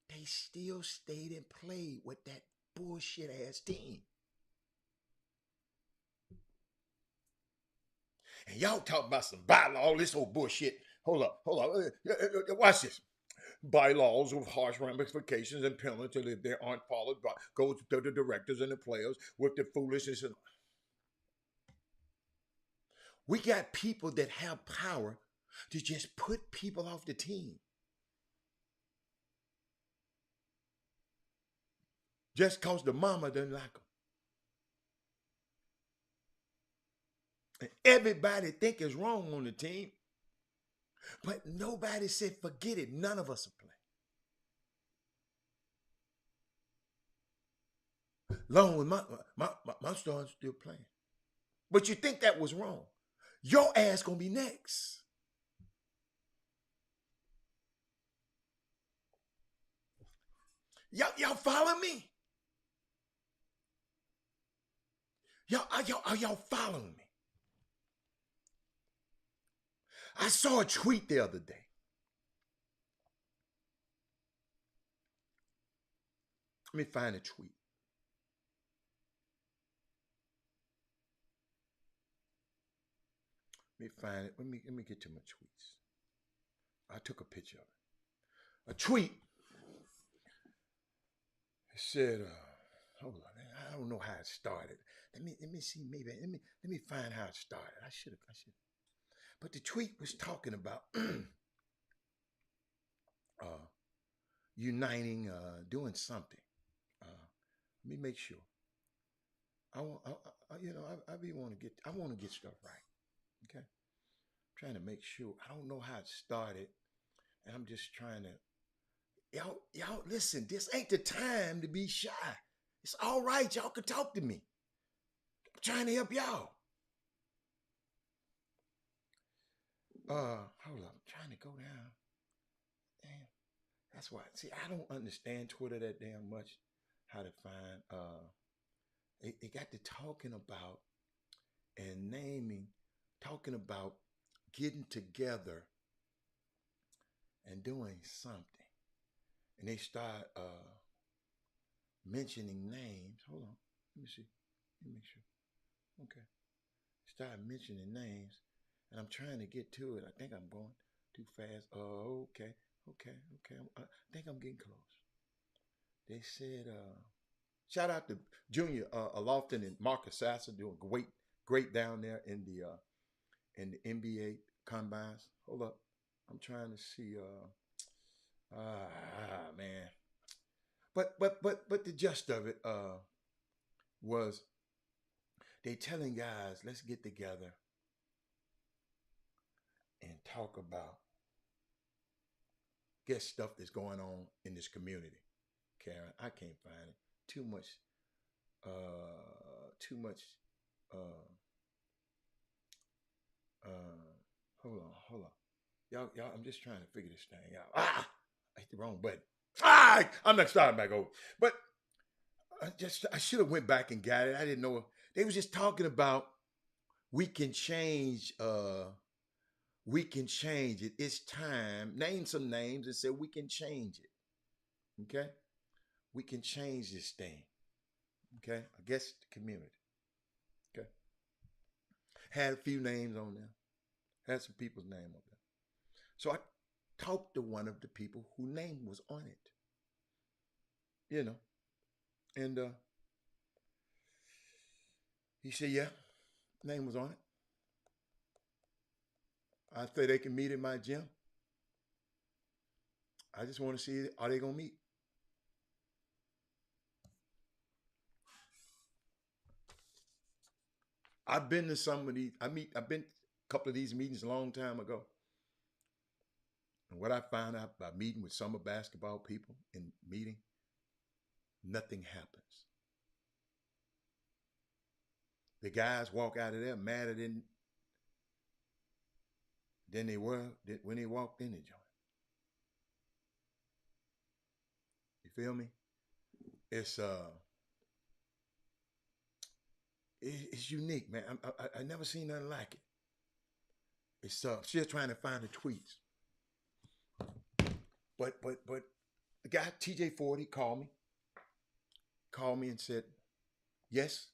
they still stayed and played with that bullshit ass team. And y'all talking about some bylaw, all this old bullshit. Hold up. Watch this. Bylaws with harsh ramifications and penalties if they aren't followed goes to the directors and the players with the foolishness. We got people that have power to just put people off the team. Just because the mama doesn't like them. And everybody think it's wrong on the team. But nobody said, forget it. None of us will play. Long with my son's still playing. But you think that was wrong. Your ass gonna be next. Y'all follow me? Are y'all following me? I saw a tweet the other day. Let me find a tweet. Let me find it. Let me get to my tweets. I took a picture of it. A tweet. It said, hold on, I don't know how it started. Let me see, maybe let me find how it started. I should have. But the tweet was talking about uniting, doing something. Let me make sure. I want to get stuff right. Okay, I'm trying to make sure. I don't know how it started, and I'm just trying to. Y'all, listen. This ain't the time to be shy. It's all right. Y'all can talk to me. I'm trying to help y'all. Hold up. I'm trying to go down. Damn. That's why. See, I don't understand Twitter that damn much. How to find. It got to talking about and naming, talking about getting together and doing something. And they start mentioning names. Hold on. Let me see. Let me make sure. Okay. Start mentioning names. And I'm trying to get to it. I think I'm going too fast. Oh, okay. I think I'm getting close. They said, shout out to Junior Lofton and Marcus Sasser doing great down there in the NBA combines. Hold up. I'm trying to see man. But the gist of it was they telling guys, let's get together and talk about guess stuff that's going on in this community. Karen, I can't find it. Too much. Too much. Uh, hold on. Y'all. I'm just trying to figure this thing out. I hit the wrong button. I'm not starting back over. But I should have went back and got it. I didn't know. They was just talking about we can change. We can change it. It's time. Name some names and say we can change it. Okay, we can change this thing. Okay, I guess the community. Okay, had a few names on there. Had some people's name on there. So I talked to one of the people whose name was on it. You know, and he said, "Yeah, name was on it." I say they can meet in my gym. I just want to see, are they gonna meet? I've been to some of these. I've been to a couple of these meetings a long time ago. And what I found out by meeting with summer basketball people and meeting, nothing happens. The guys walk out of there madder than they were when they walked in the joint. You feel me? It's it's unique, man. I never seen nothing like it. It's still trying to find the tweets. But the guy TJ40 called me and said yes,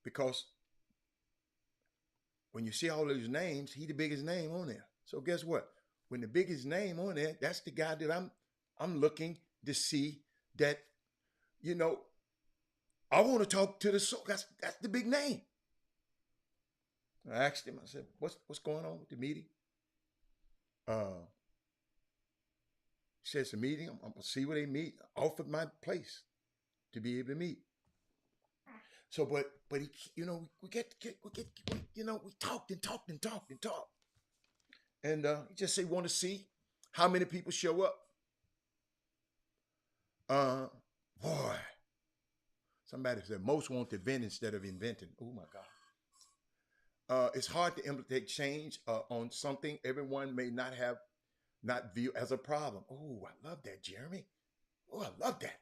because when you see all those names, he the biggest name on there. So guess what? When the biggest name on there, that's the guy that I'm looking to see that, you know, I want to talk to the soul. That's the big name. I asked him, I said, what's going on with the meeting? He said it's a meeting. I'm gonna see where they meet. I offered my place to be able to meet. So, but he, you know, we talked and talked and talked and talked, and he just said want to see how many people show up. Boy, somebody said most want to vent instead of inventing. Oh my God. It's hard to implement change on something everyone may not view as a problem. Oh, I love that, Jeremy. Oh, I love that.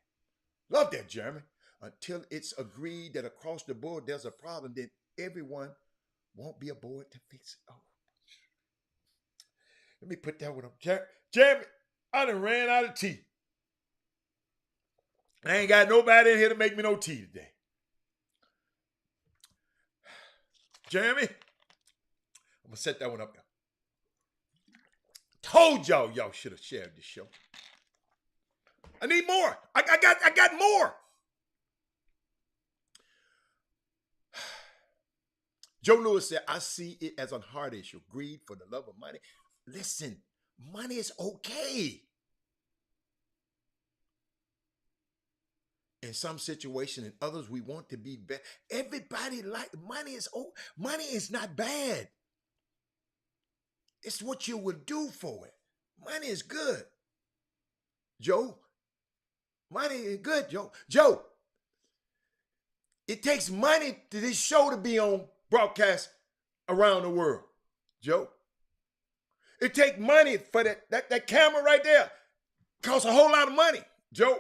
Love that, Jeremy. Until it's agreed that across the board there's a problem, then everyone won't be aboard to fix it. Oh, let me put that one up. Jeremy, I done ran out of tea. I ain't got nobody in here to make me no tea today. Jeremy, I'm gonna set that one up there. Told y'all should have shared this show. I need more. I got more. Joe Lewis said, I see it as a heart issue. Greed for the love of money. Listen, money is okay. In some situations, in others, we want to be better. Everybody like money is not bad. It's what you would do for it. Money is good. Joe, money is good, Joe. Joe, it takes money to this show to be on broadcast around the world. Joe, it takes money for that camera right there. Costs a whole lot of money, Joe.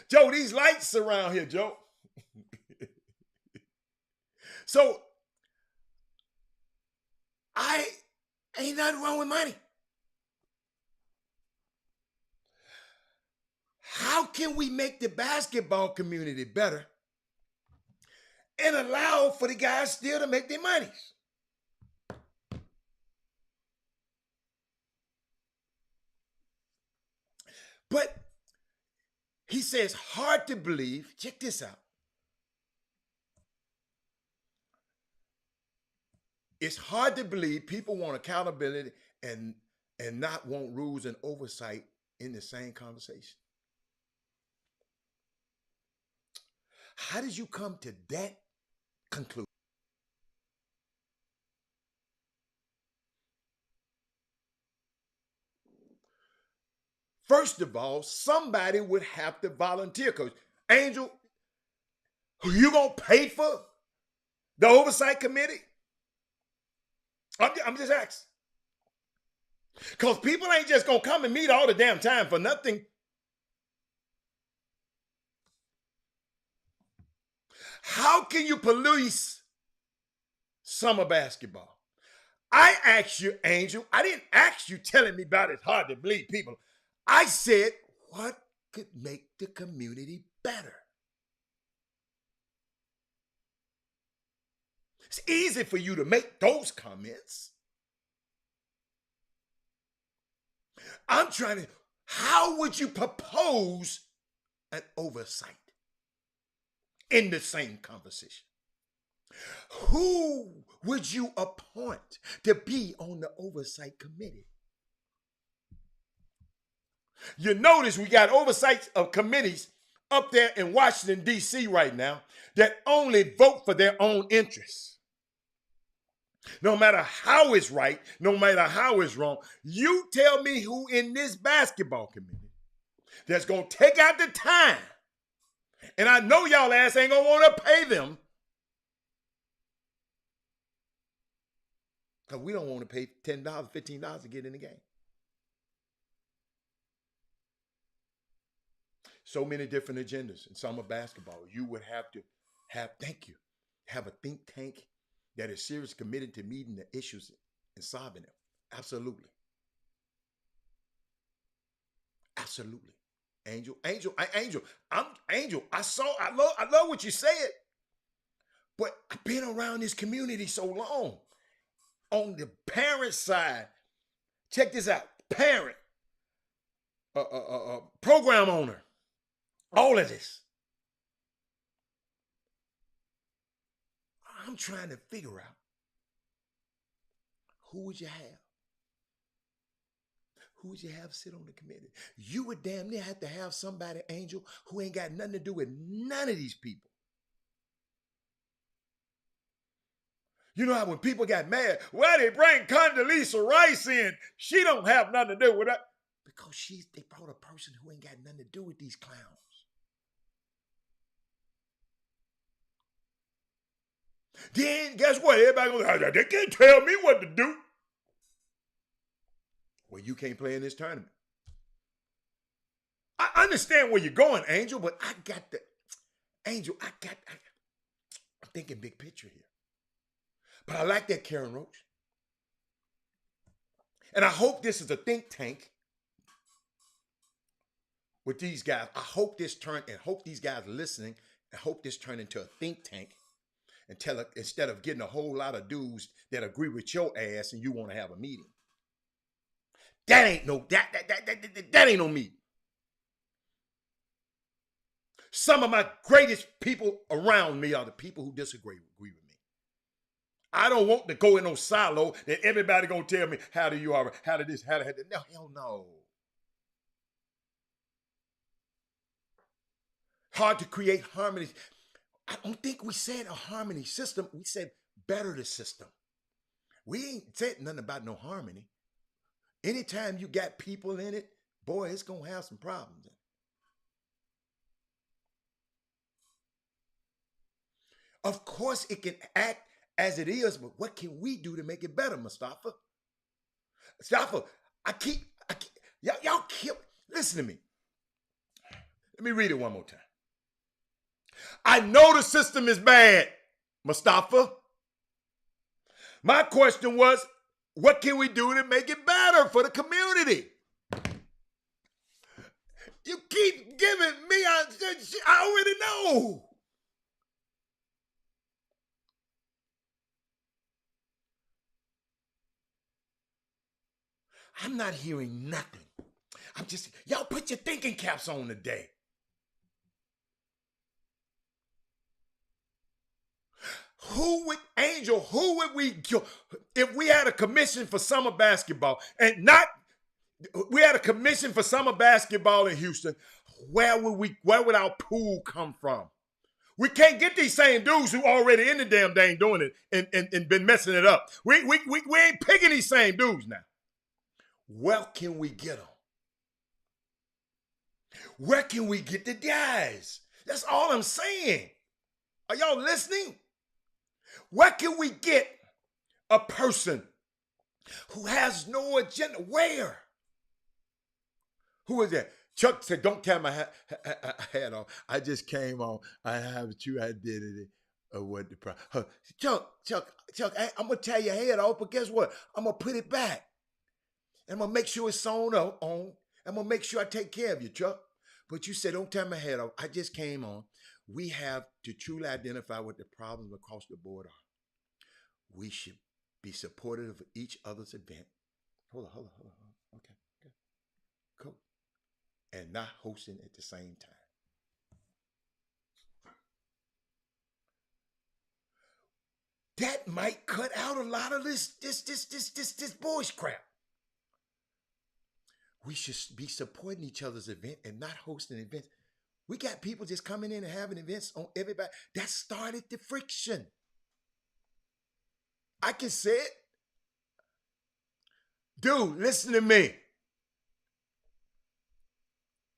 Joe, these lights around here, Joe. So, ain't nothing wrong with money. How can we make the basketball community better and allow for the guys still to make their money? But he says, hard to believe. Check this out. It's hard to believe people want accountability and not want rules and oversight in the same conversation. How did you come to that conclusion? first of all, somebody would have to volunteer. Because, Angel, who you going to pay for the oversight committee? I'm just asking. Because people ain't just going to come and meet all the damn time for nothing. How can you police summer basketball? I asked you, Angel. I didn't ask you telling me about it's hard to believe people. I said, what could make the community better? It's easy for you to make those comments. I'm trying to, how would you propose an oversight in the same conversation? Who would you appoint to be on the oversight committee? You notice we got oversight of committees up there in Washington, D.C. right now that only vote for their own interests. No matter how it's right, no matter how it's wrong, you tell me who in this basketball committee that's going to take out the time, and I know y'all ass ain't going to want to pay them, because we don't want to pay $10, $15 to get in the game. So many different agendas in summer basketball. You would have to have a think tank that is seriously committed to meeting the issues and solving them. Absolutely. Absolutely. Angel. I love what you said, but I've been around this community so long. On the parent side, check this out. Parent, program owner, all of this. I'm trying to figure out, who would you have? Who would you have sit on the committee? You would damn near have to have somebody, Angel, who ain't got nothing to do with none of these people. You know how when people got mad, why they bring Condoleezza Rice in? She don't have nothing to do with that. Because they brought a person who ain't got nothing to do with these clowns. Then guess what? Everybody goes, they can't tell me what to do. Well, you can't play in this tournament. I understand where you're going, Angel, but I'm thinking big picture here. But I like that, Karen Roach. And I hope this is a think tank with these guys. I hope these guys are listening, and hope this turn into a think tank. And instead of getting a whole lot of dudes that agree with your ass and you want to have a meeting. That ain't no meeting. Some of my greatest people around me are the people who disagree with me. I don't want to go in no silo that everybody gonna tell me how do you are, how did this, how did that. No, hell no. Hard to create harmonies. I don't think we said a harmony system. We said better the system. We ain't said nothing about no harmony. Anytime you got people in it, boy, it's going to have some problems. Of course, it can act as it is, but what can we do to make it better, Mustafa? Mustafa, y'all keep, listen to me. Let me read it one more time. I know the system is bad, Mustafa. My question was, what can we do to make it better for the community? You keep giving me, I already know. I'm not hearing nothing. Y'all put your thinking caps on today. Who would we, if we had a commission for summer basketball we had a commission for summer basketball in Houston, where would our pool come from? We can't get these same dudes who already in the damn thing doing it and been messing it up. We ain't picking these same dudes now. Where can we get them? Where can we get the guys? That's all I'm saying. Are y'all listening? Where can we get a person who has no agenda? Where? Who is that? Chuck said, don't carry my hat on. I just came on. I have a true identity of what the problem. Chuck, I'm going to tear your head off, but guess what? I'm going to put it back. And I'm going to make sure it's sewn up on. I'm going to make sure I take care of you, Chuck. But you said, don't tear my head off. I just came on. We have to truly identify what the problems across the board are. We should be supportive of each other's event. Hold on. Okay. Cool. And not hosting at the same time. That might cut out a lot of this bullshit crap. We should be supporting each other's event and not hosting events. We got people just coming in and having events on everybody. That started the friction. I can say it. Dude, listen to me.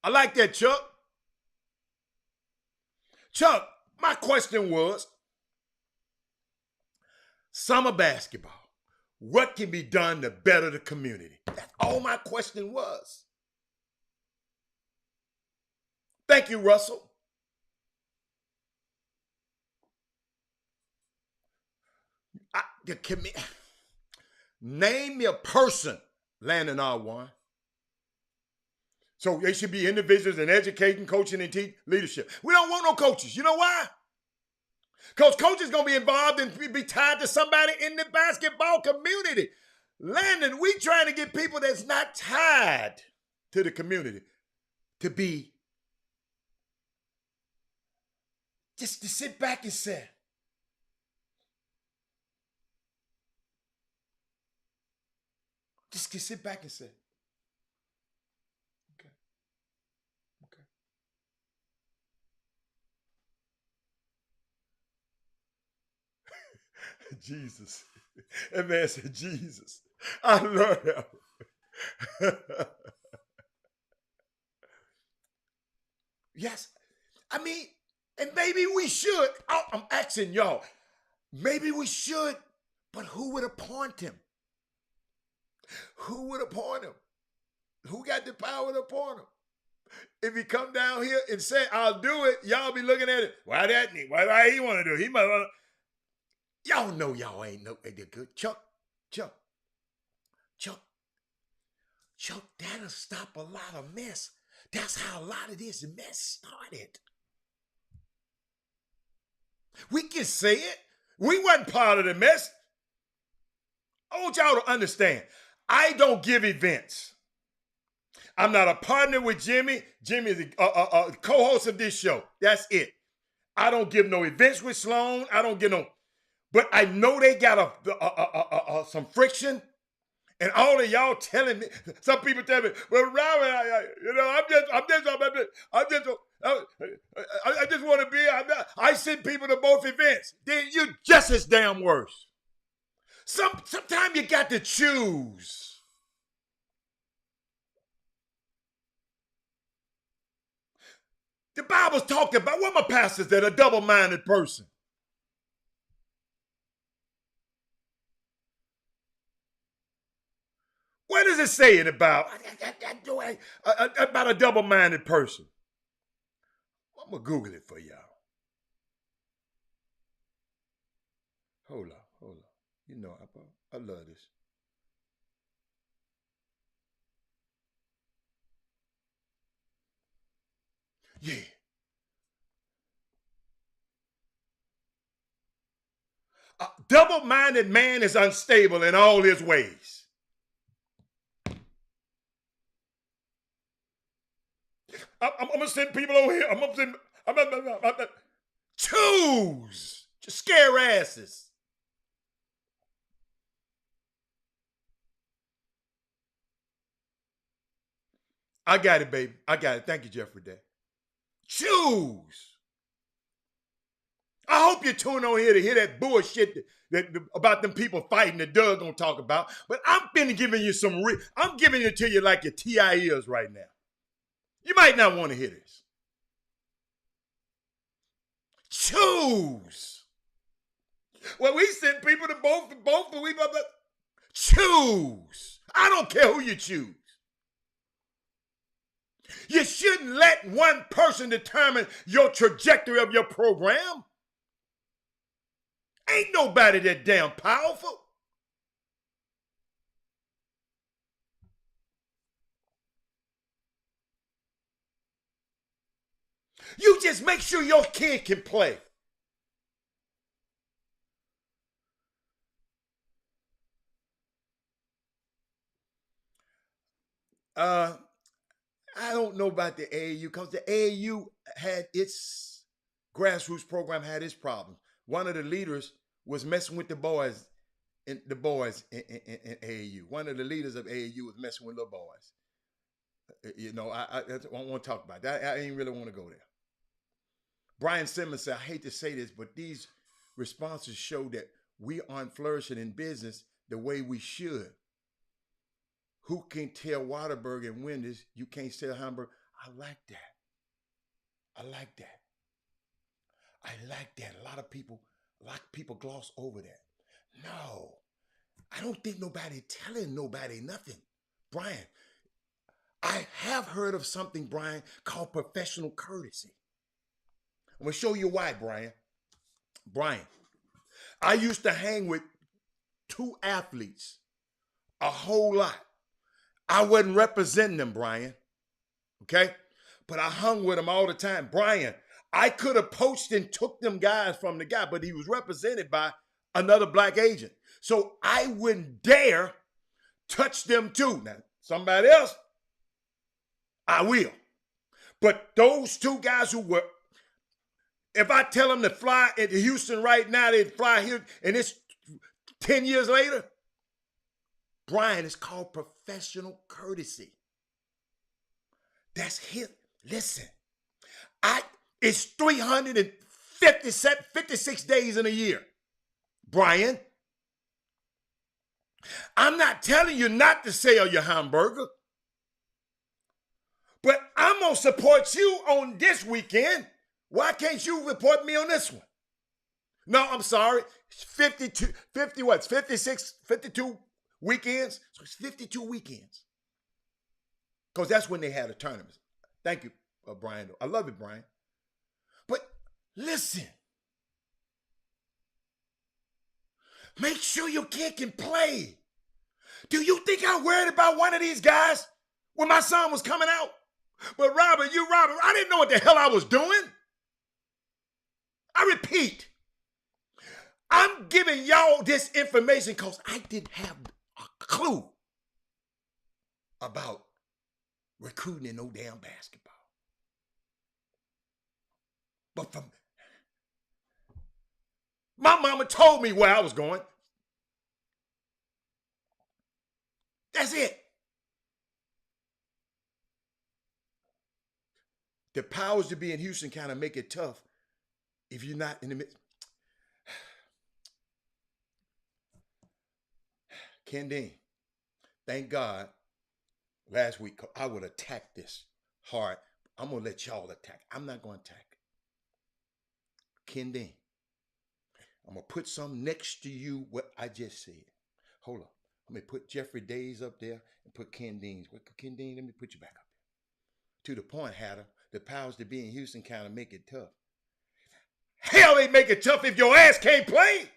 I like that, Chuck. Chuck, my question was, summer basketball, what can be done to better the community? That's all my question was. Thank you, Russell. Name me a person, Landon R1. So they should be individuals in educating, coaching, and leadership. We don't want no coaches. You know why? Because coaches going to be involved and be tied to somebody in the basketball community. Landon, we trying to get people that's not tied to the community to be, just to sit back and say, just to sit back and say, okay. Jesus. That man said, Jesus. I love that. Yes. I mean, and maybe we should. I'm asking y'all. Maybe we should, but who would appoint him? Who would appoint him? Who got the power to appoint him? If he come down here and say, I'll do it, y'all be looking at it. Why that? Why he want to do it? He might want to. Y'all know y'all ain't no good. Chuck, that'll stop a lot of mess. That's how a lot of this mess started. We can say it. We wasn't part of the mess. I want y'all to understand. I don't give events. I'm not a partner with Jimmy. Jimmy is a co-host of this show. That's it. I don't give no events with Sloan. I don't get no. But I know they got some friction, and all of y'all telling me. Some people tell me, "Well, Robert, I just want to be. I send people to both events. Then you're just as damn worse. Sometimes you got to choose. The Bible's talked about. What my pastors that a double-minded person. What does it say it about a double-minded person? I'm going to Google it for y'all. Hold on. You know, I love this. Yeah. A double-minded man is unstable in all his ways. I'm going to send people over here. I'm going to choose. Just scare asses. I got it, baby. I got it. Thank you, Jeff, for that. Choose. I hope you tune on here to hear that bullshit about them people fighting that Doug gonna talk about. But I'm been giving you I'm giving it to you like your TI is right now. You might not want to hear this. Choose. Well, we send people to both, but we choose. I don't care who you choose. You shouldn't let one person determine your trajectory of your program. Ain't nobody that damn powerful. You just make sure your kid can play. I don't know about the AAU because the AAU had its grassroots program had its problems. One of the leaders was messing with the boys in AAU. One of the leaders of AAU was messing with little boys. I don't want to talk about that. I ain't really want to go there. Brian Simmons said, I hate to say this, but these responses show that we aren't flourishing in business the way we should. Who can tell Waterburg and Wendy's you can't sell Hamburg? I like that. I like that. I like that. A lot of people gloss over that. No, I don't think nobody telling nobody nothing. Brian, I have heard of something, Brian, called professional courtesy. I'm going to show you why, Brian. Brian, I used to hang with 2 athletes a whole lot. I wasn't representing them, Brian. Okay? But I hung with them all the time. Brian, I could have poached and took them guys from the guy, but he was represented by another black agent. So I wouldn't dare touch them too. Now, somebody else, I will. But those 2 guys who were, if I tell them to fly into Houston right now, they'd fly here, and it's 10 years later. Brian, it's called professional courtesy. That's his. Listen, it's 356 days in a year. Brian, I'm not telling you not to sell your hamburger, but I'm going to support you on this weekend. Why can't you report me on this one? No, I'm sorry. 52 weekends? So it's 52 weekends. Because that's when they had a tournament. Thank you, Brian. I love it, Brian. But listen. Make sure your kid can play. Do you think I worried about one of these guys when my son was coming out? But Robert, I didn't know what the hell I was doing. I repeat, I'm giving y'all this information because I didn't have a clue about recruiting in no damn basketball. But my mama told me where I was going. That's it. The powers to be in Houston kind of make it tough if you're not in the midst. Ken Dean, thank God, last week I would attack this hard. I'm going to let y'all attack. I'm not going to attack. Ken Dean, I'm going to put something next to you what I just said. Hold on. I'm going to put Jeffrey Days up there and put Ken Dean's. Ken Dean, let me put you back up there. To the point, Hatter, the powers to be in Houston kind of make it tough. Hell, they make it tough if your ass can't play.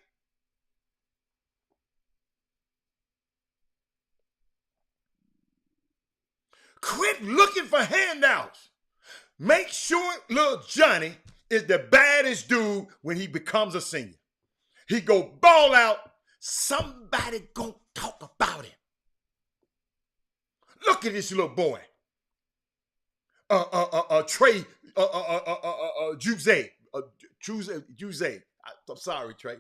Quit looking for handouts. Make sure little Johnny is the baddest dude when he becomes a senior. He go ball out. Somebody gonna talk about him. Look at this little boy. Trey, Jose. I'm sorry, Trey.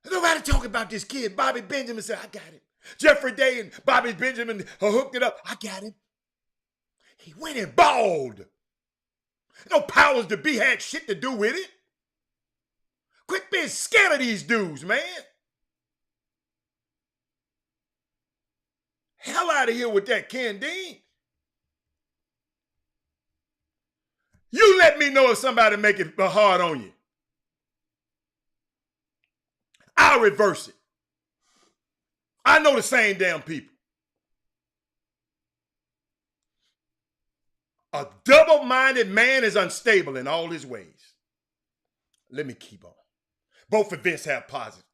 Nobody talk about this kid. Bobby Benjamin said, I got him. Jeffrey Day and Bobby Benjamin hooked it up. I got him. He went and balled. No powers to be had shit to do with it. Quit being scared of these dudes, man. hell out of here with that, Ken Dean. You let me know if somebody make it hard on you. I'll reverse it. I know the same damn people. A double-minded man is unstable in all his ways. Let me keep on. Both events have positive.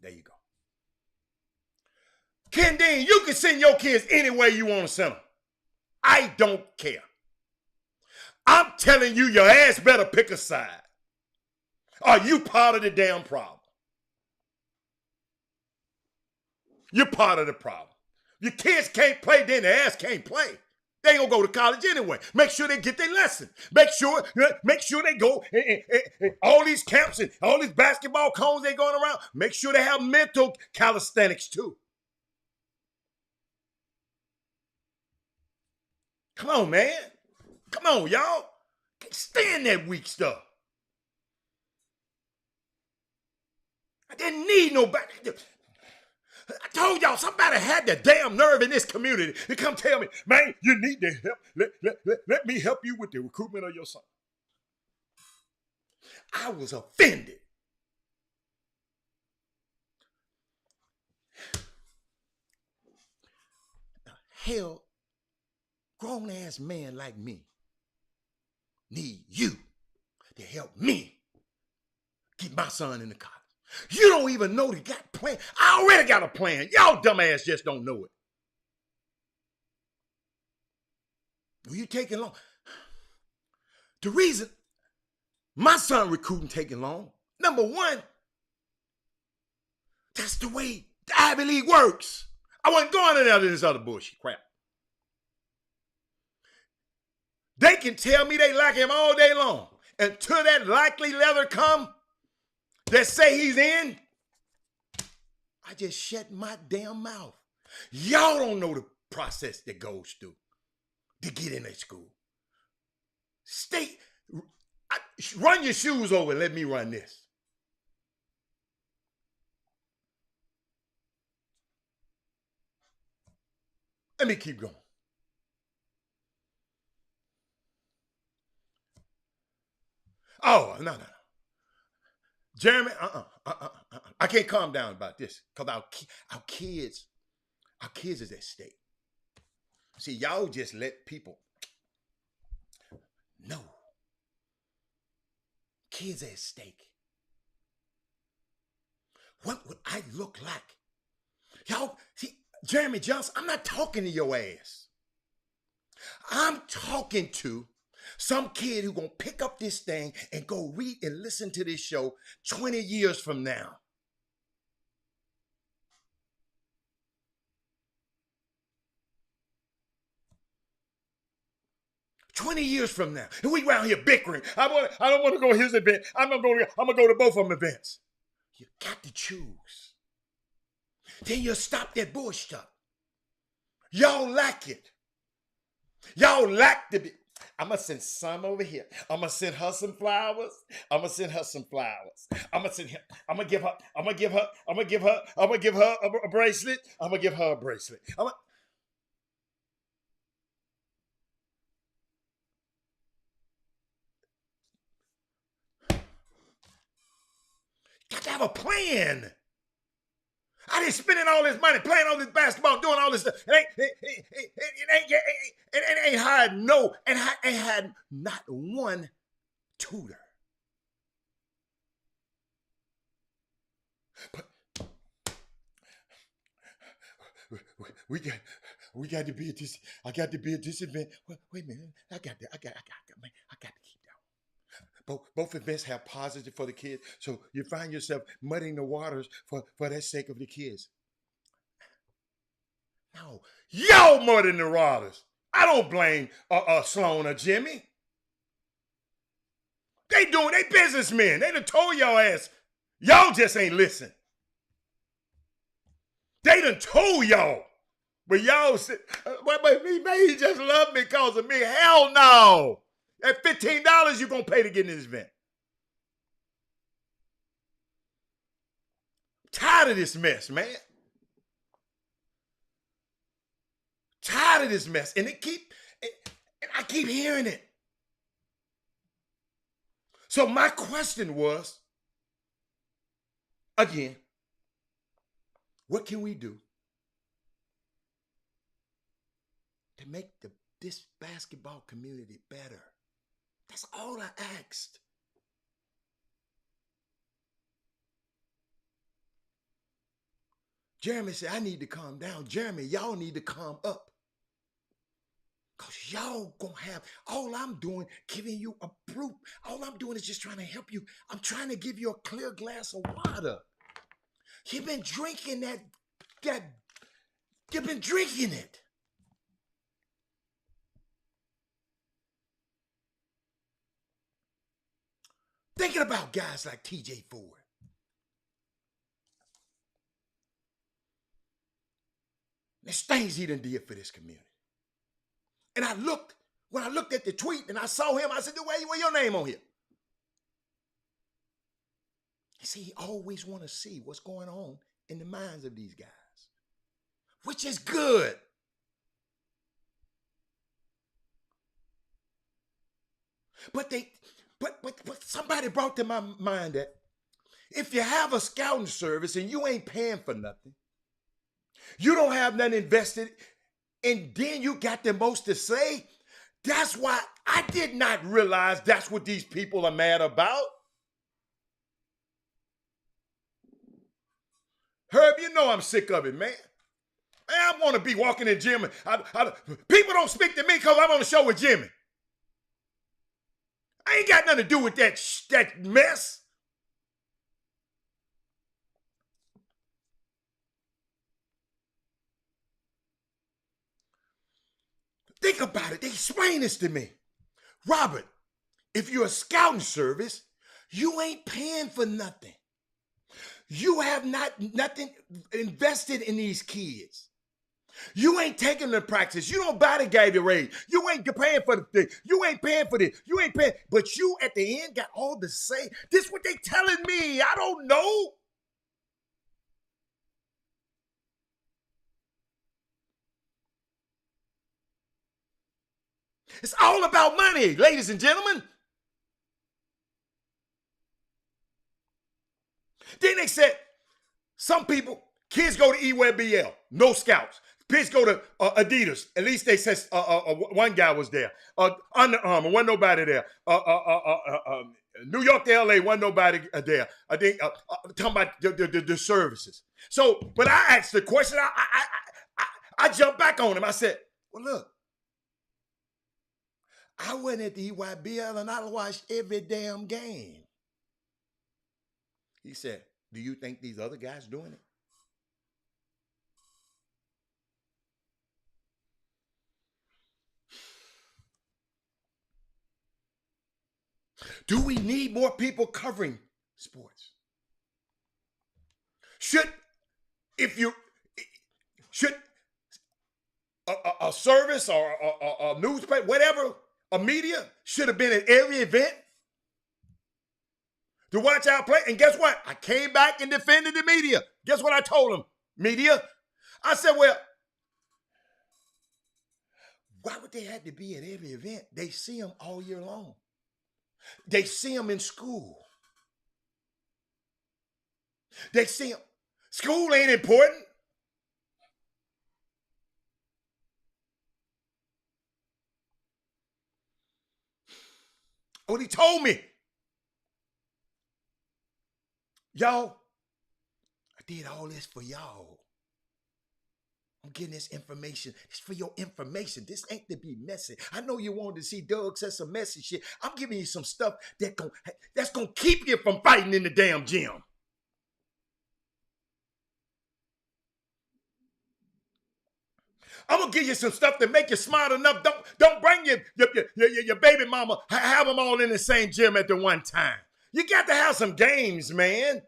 There you go. Ken Dean, you can send your kids any way you want to send them. I don't care. I'm telling you, your ass better pick a side. Are you part of the damn problem? You're part of the problem. Your kids can't play, then their ass can't play. They ain't gonna go to college anyway. Make sure they get their lesson. Make sure they go all these camps and all these basketball cones they going around. Make sure they have mental calisthenics too. Come on, man. Come on, y'all. Can't stand that weak stuff. I didn't need nobody. I told y'all somebody had the damn nerve in this community to come tell me, man, you need to help. Let me help you with the recruitment of your son. I was offended. Hell, grown-ass man like me need you to help me get my son in the college. You don't even know they got a plan. I already got a plan. Y'all dumbass just don't know it. Well, you taking long. The reason my son recruiting taking long, number one, that's the way the Ivy League works. I wasn't going into this other bullshit crap. They can tell me they like him all day long. Until that likely letter come that say he's in, I just shut my damn mouth. Y'all don't know the process that goes through to get in that school. Run your shoes over and let me run this. Let me keep going. Oh, no. Jeremy, I can't calm down about this because our kids is at stake. See, y'all just let people know. Kids at stake. What would I look like? Y'all, see, Jeremy Johnson, I'm not talking to your ass. I'm talking to some kid who gonna pick up this thing and go read and listen to this show 20 years from now. $20 years from now, and we around here bickering. I don't want to go to his event. I'm gonna go to both of them events. You got to choose. Then you'll stop that bullshit stuff. Y'all like it. Y'all like to be. I'm going to send some over here. I'm going to send her some flowers. I'm going to give her a bracelet. I'm going to give her a bracelet. Got to have a plan. I didn't spending all this money playing all this basketball, doing all this stuff. It ain't hired ain't had not one tutor. But we got to be at this. I got to be at this event. Wait a minute. I got to keep that. Both events have positive for the kids, so you find yourself muddying the waters for that sake of the kids. No, y'all muddying the waters. I don't blame Sloan or Jimmy. They businessmen. They done told y'all ass. Y'all just ain't listen. They done told y'all. But y'all said, he just love me because of me. Hell no. At $15 you're going to pay to get in this event. I'm tired of this mess, man. Tired of this mess. And I keep hearing it. So my question was, again, what can we do to make this basketball community better? That's all I asked. Jeremy said, I need to calm down. Jeremy, y'all need to calm up. Because y'all gonna have, all I'm doing, giving you a proof. All I'm doing is just trying to help you. I'm trying to give you a clear glass of water. You've been drinking you've been drinking it. Thinking about guys like TJ Ford. There's things he done did for this community. And when I looked at the tweet and I saw him, I said, where your name on here? He said he always want to see what's going on in the minds of these guys, which is good. But somebody brought to my mind that if you have a scouting service and you ain't paying for nothing, you don't have nothing invested, and then you got the most to say, that's why I did not realize that's what these people are mad about. Herb, you know I'm sick of it, man. I want to be walking in the gym. People don't speak to me because I'm on the show with Jimmy. I ain't got nothing to do with that mess. Think about it. They explain this to me. Robert, if you're a scouting service, you ain't paying for nothing. You have nothing invested in these kids. You ain't taking them to practice. You don't buy the Gatorade. You ain't paying for the thing. You ain't paying for this. You ain't paying. But you at the end got all the say. This is what they telling me. I don't know. It's all about money, ladies and gentlemen. Then they said, some people, kids go to EWBL, no scouts. Kids go to Adidas. At least they said one guy was there. Under Armour, wasn't nobody there. New York to LA, wasn't nobody there. I think talking about the services. So when I asked the question, I jumped back on him. I said, well, look, I went at the EYBL and I watched every damn game. He said, do you think these other guys doing it? Do we need more people covering sports? Should a service or a newspaper, whatever, a media should have been at every event to watch our play? And guess what? I came back and defended the media. Guess what I told them? Media. I said, well, why would they have to be at every event? They see them all year long. They see them in school. They see them. School ain't important. What he told me. Y'all, I did all this for y'all. I'm getting this information. It's for your information. This ain't to be messy. I know you wanted to see Doug say some messy shit. I'm giving you some stuff that's gonna keep you from fighting in the damn gym. I'm gonna give you some stuff to make you smart enough. Don't bring your baby mama. Have them all in the same gym at the one time. You got to have some games, man.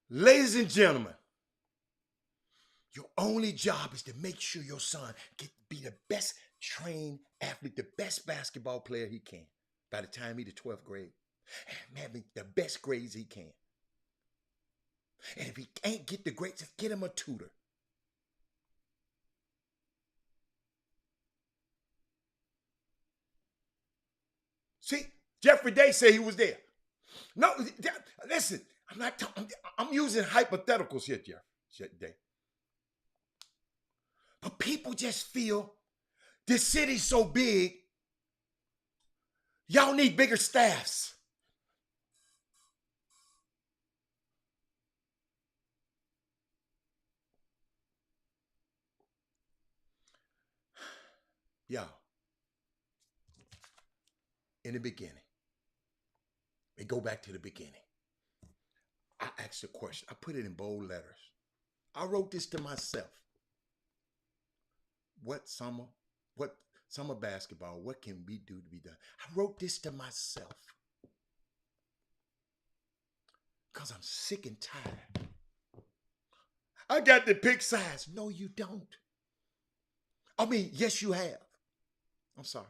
Ladies and gentlemen, your only job is to make sure your son be the best trained athlete, the best basketball player he can by the time he's the 12th grade. And having the best grades he can. And if he ain't get the grades, just get him a tutor. See, Jeffrey Day said he was there. No, listen, I'm not talking, I'm using hypotheticals here, Jeffrey Day. But people just feel this city's so big, y'all need bigger staffs. Y'all, in the beginning, we go back to the beginning. I asked a question. I put it in bold letters. I wrote this to myself. What summer basketball, what can we do to be done? I wrote this to myself because I'm sick and tired. I got the pick size. No, you don't. I mean, yes, you have. I'm sorry.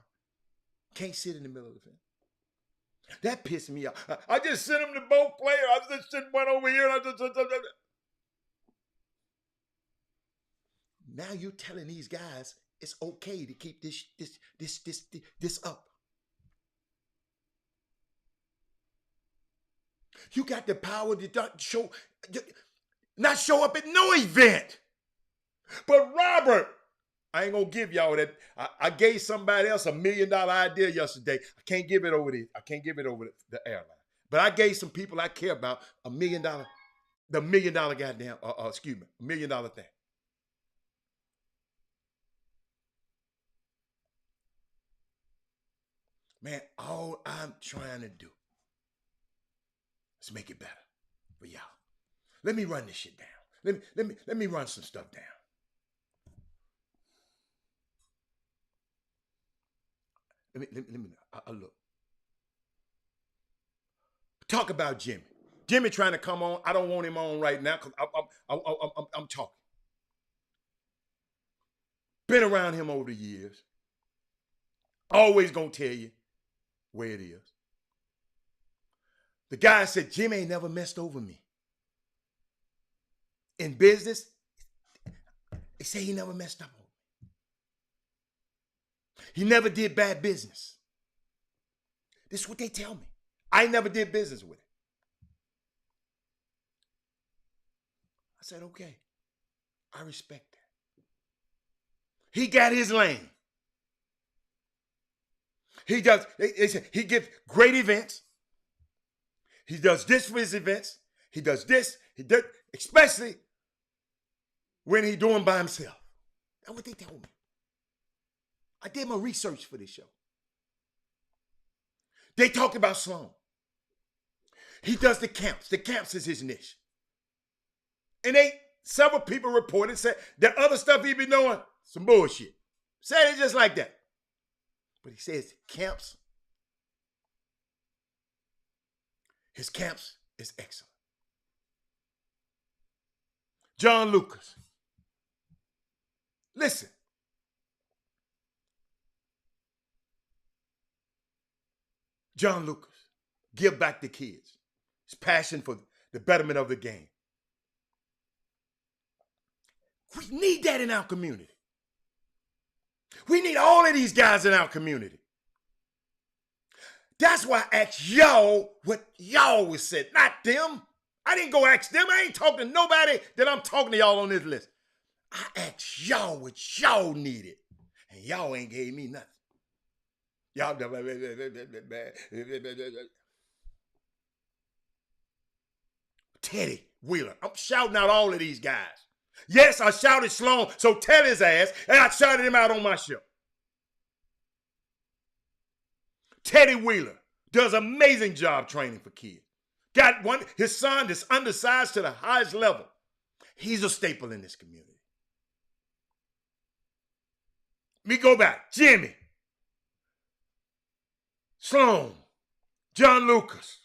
Can't sit in the middle of the fence. That pissed me off. I just sent him to both players. I just sent one over here. Now you're telling these guys it's okay to keep this up. You got the power to not show up at no event. But Robert, I ain't gonna give y'all that. I gave somebody else $1 million idea yesterday. I can't give it over the airline. But I gave some people I care about $1 million, the $1 million goddamn, $1 million thing. Man, all I'm trying to do is make it better for y'all. Let me run this shit down. Let me run some stuff down. Let me look. Talk about Jimmy. Jimmy trying to come on. I don't want him on right now because I'm talking. Been around him over the years. Always gonna tell you where it is. The guy said Jimmy ain't never messed over me. In business, they say he never messed up on me. He never did bad business. This is what they tell me. I never did business with him. I said, okay, I respect that. He got his lane. He does, he gives great events. He does this for his events. He does this. He does, especially when he's doing by himself. That's what they told me. I did my research for this show. They talked about Sloan. He does the camps. The camps is his niche. And several people reported, said the other stuff he been doing, some bullshit. Said it just like that. But he says camps, his camps is excellent. John Lucas. Listen. John Lucas, give back to kids. His passion for the betterment of the game. We need that in our community. We need all of these guys in our community. That's why I asked y'all what y'all was said, not them. I didn't go ask them. I ain't talking to nobody that I'm talking to y'all on this list. I asked y'all what y'all needed, and y'all ain't gave me nothing. Y'all Teddy Wheeler. I'm shouting out all of these guys. Yes, I shouted Sloan, so tell his ass, and I shouted him out on my show. Teddy Wheeler does an amazing job training for kids. Got one, his son that's undersized to the highest level. He's a staple in this community. Me go back. Jimmy. Sloan. John Lucas.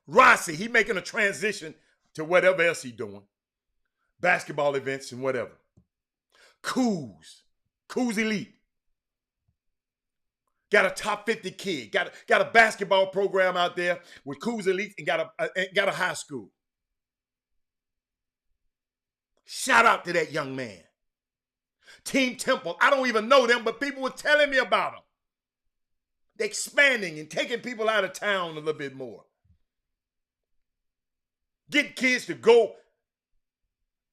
Rossi, he making a transition to whatever else he doing. Basketball events and whatever. Coos Elite. Got a top 50 kid. Got a basketball program out there with Coos Elite and got a high school. Shout out to that young man. Team Temple, I don't even know them, but people were telling me about them. They're expanding and taking people out of town a little bit more. Getting kids to go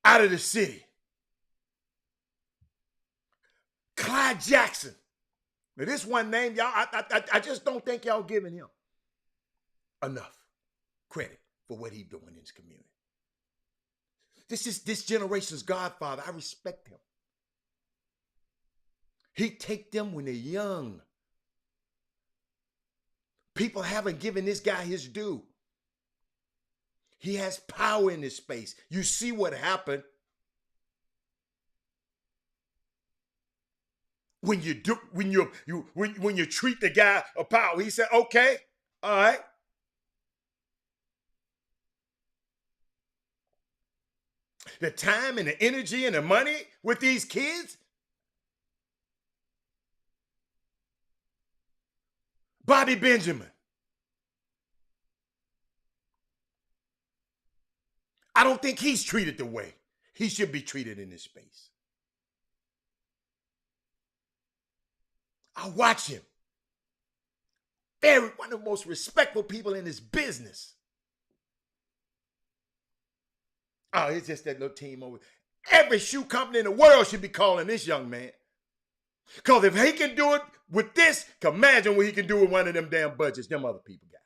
out of the city. Clyde Jackson. Now, this one name, y'all, I just don't think y'all giving him enough credit for what he's doing in his community. This is this generation's godfather. I respect him. He take them when they're young. People haven't given this guy his due. He has power in this space. You see what happened when you treat the guy of power. He said, "Okay, all right." The time and the energy and the money with these kids. Bobby Benjamin. I don't think he's treated the way he should be treated in this space. I watch him. One of the most respectful people in this business. Oh, it's just that little team over. Every shoe company in the world should be calling this young man. Because if he can do it with this, imagine what he can do with one of them damn budgets them other people got.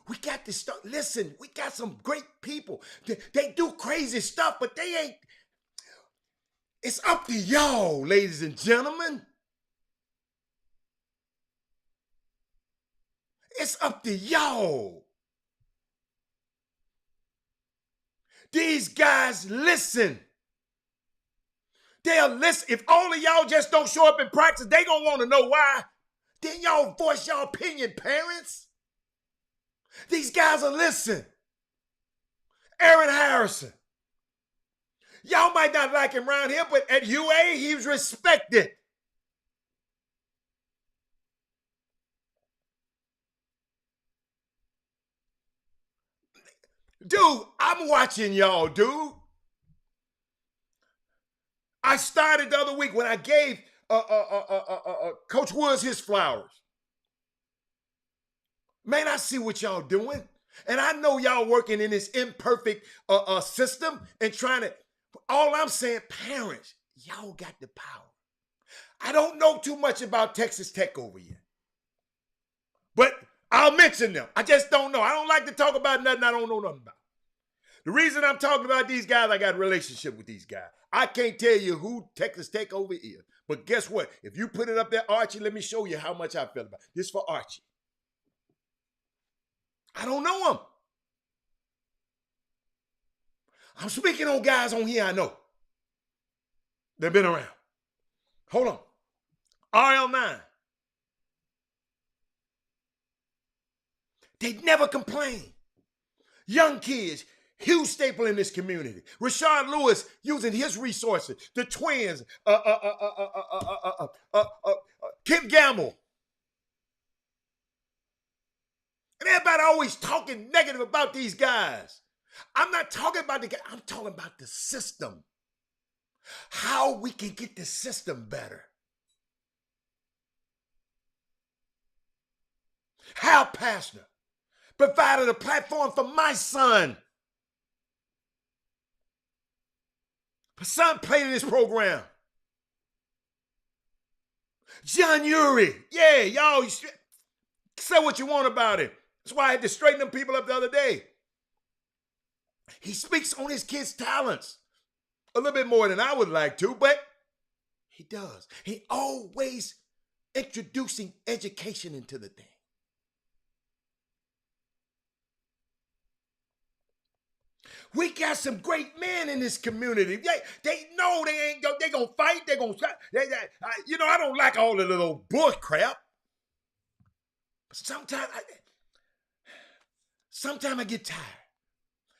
We got to start. Listen, we got some great people. They do crazy stuff, but they ain't. It's up to y'all, ladies and gentlemen. It's up to y'all. These guys listen. They'll listen. If all of y'all just don't show up in practice, they gonna want to know why. Then y'all voice your opinion, parents. These guys will listen. Aaron Harrison. Y'all might not like him around here, but at UA, he's respected. Dude, I'm watching y'all, dude. I started the other week when I gave Coach Woods his flowers. Man, I see what y'all doing. And I know y'all working in this imperfect system and trying to, all I'm saying, parents, y'all got the power. I don't know too much about Texas Tech over here. But I'll mention them. I just don't know. I don't like to talk about nothing I don't know nothing about. The reason I'm talking about these guys, I got a relationship with these guys. I can't tell you who Texas Tech over is. But guess what? If you put it up there, Archie, let me show you how much I feel about it. This for Archie. I don't know him. I'm speaking on guys on here I know. They've been around. Hold on. RL9. They never complain. Young kids, huge staple in this community. Rashard Lewis using his resources. The twins, Kent Gamble. And everybody always talking negative about these guys. I'm not talking about the guy. I'm talking about the system. How we can get the system better. Hal Pastner provided a platform for my son. My son played in this program. John Urey. Yeah, y'all say what you want about it. That's why I had to straighten them people up the other day. He speaks on his kids' talents a little bit more than I would like to, but he does. He always introducing education into the thing. We got some great men in this community. They know they gonna fight. They gonna, I don't like all the little bull crap. But sometimes I get tired.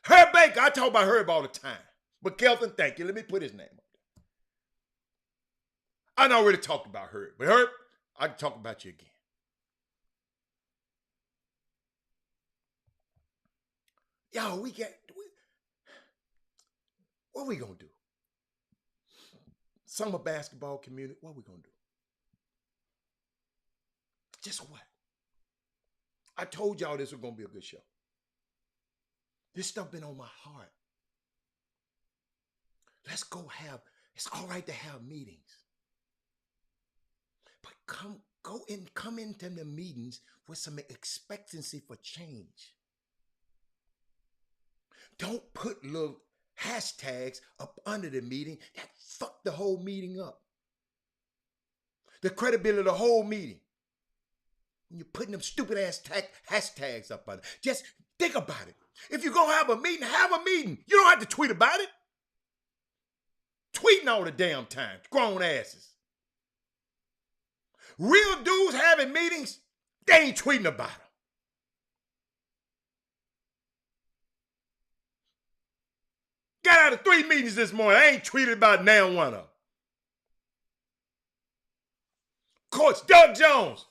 Herb Baker, I talk about Herb all the time. But Kelvin, thank you. Let me put his name up there. I already talked about Herb, but Herb, I can talk about you again. Yo, What we gonna do? Summer basketball community, what we gonna do? Just what? I told y'all this was gonna be a good show. This stuff been on my heart. Let's go have, it's all right to have meetings. But come into the meetings with some expectancy for change. Don't put little hashtags up under the meeting that fuck the whole meeting up. The credibility of the whole meeting. When you're putting them stupid ass hashtags up under. Just think about it. If you're going to have a meeting, have a meeting. You don't have to tweet about it. Tweeting all the damn time. Grown asses. Real dudes having meetings, they ain't tweeting about them. Got out of 3 meetings this morning. I ain't tweeted about now one of them. Coach Doug Jones.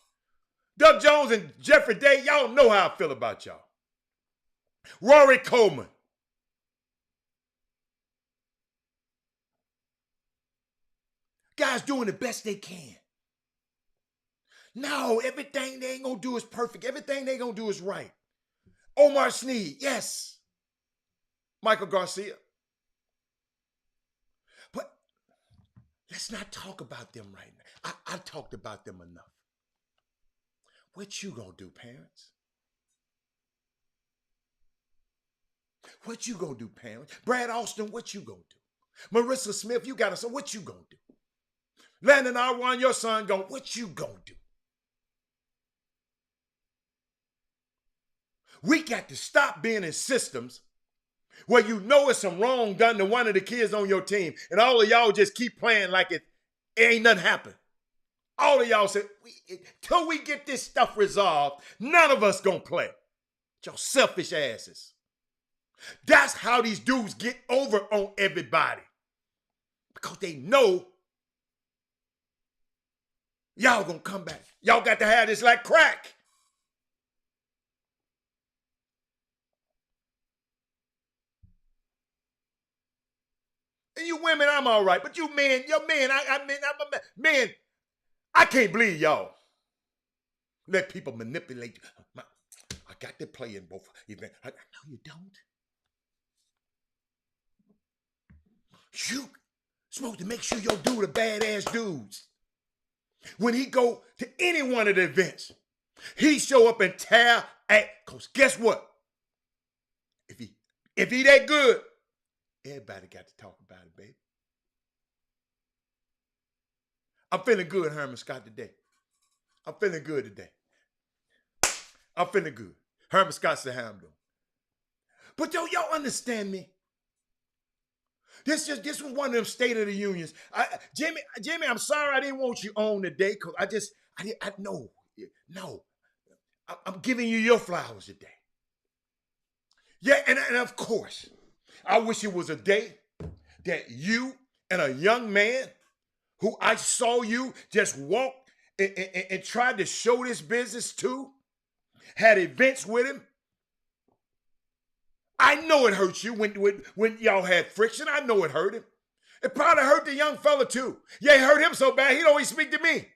Doug Jones and Jeffrey Day, y'all know how I feel about y'all. Rory Coleman. Guys doing the best they can. No, everything they ain't gonna do is perfect. Everything they gonna do is right. Omar Sneed, yes. Michael Garcia. But let's not talk about them right now. I talked about them enough. What you gonna do, parents? What you gonna do, parents? Brad Austin, what you gonna do? Marissa Smith, you got a son, what you gonna do? Landon Arwan, your son, what you gonna do? We got to stop being in systems where you know it's some wrong done to one of the kids on your team, and all of y'all just keep playing like it ain't nothing happened. All of y'all said, till we get this stuff resolved, none of us gonna play. Y'all selfish asses. That's how these dudes get over on everybody. Because they know y'all gonna come back. Y'all got to have this like crack. And you women, I'm all right. But you men, I'm a man. I can't believe y'all let people manipulate you. I got to play in both events. No, you don't. You supposed to make sure your dude are badass dudes. When he go to any one of the events, he show up and tear at. Cause guess what? If he that good, everybody got to talk about it, baby. I'm feeling good, Herman Scott, today. I'm feeling good today. I'm feeling good. Herman Scott said how I'm doing. But don't y'all understand me? This was one of them State of the Unions. Jimmy, I'm sorry I didn't want you on today because I know. No. I'm giving you your flowers today. Yeah, and of course, I wish it was a day that you and a young man who I saw you just walk and tried to show this business to, had events with him. I know it hurt you when y'all had friction. I know it hurt him. It probably hurt the young fella too. Yeah, it hurt him so bad he don't even speak to me.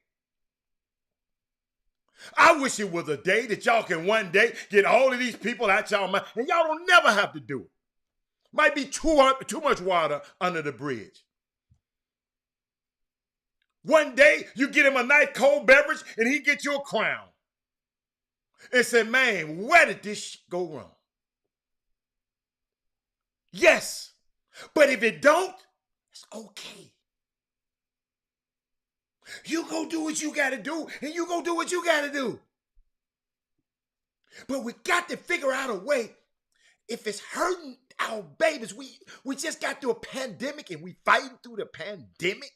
I wish it was a day that y'all can one day get all of these people out y'all mind, and y'all don't never have to do it. Might be too much water under the bridge. One day you get him a nice cold beverage and he get you a crown. And say, man, where did this go wrong? Yes, but if it don't, it's okay. You go do what you got to do, and you go do what you got to do. But we got to figure out a way. If it's hurting our babies, we just got through a pandemic, and we fighting through the pandemic,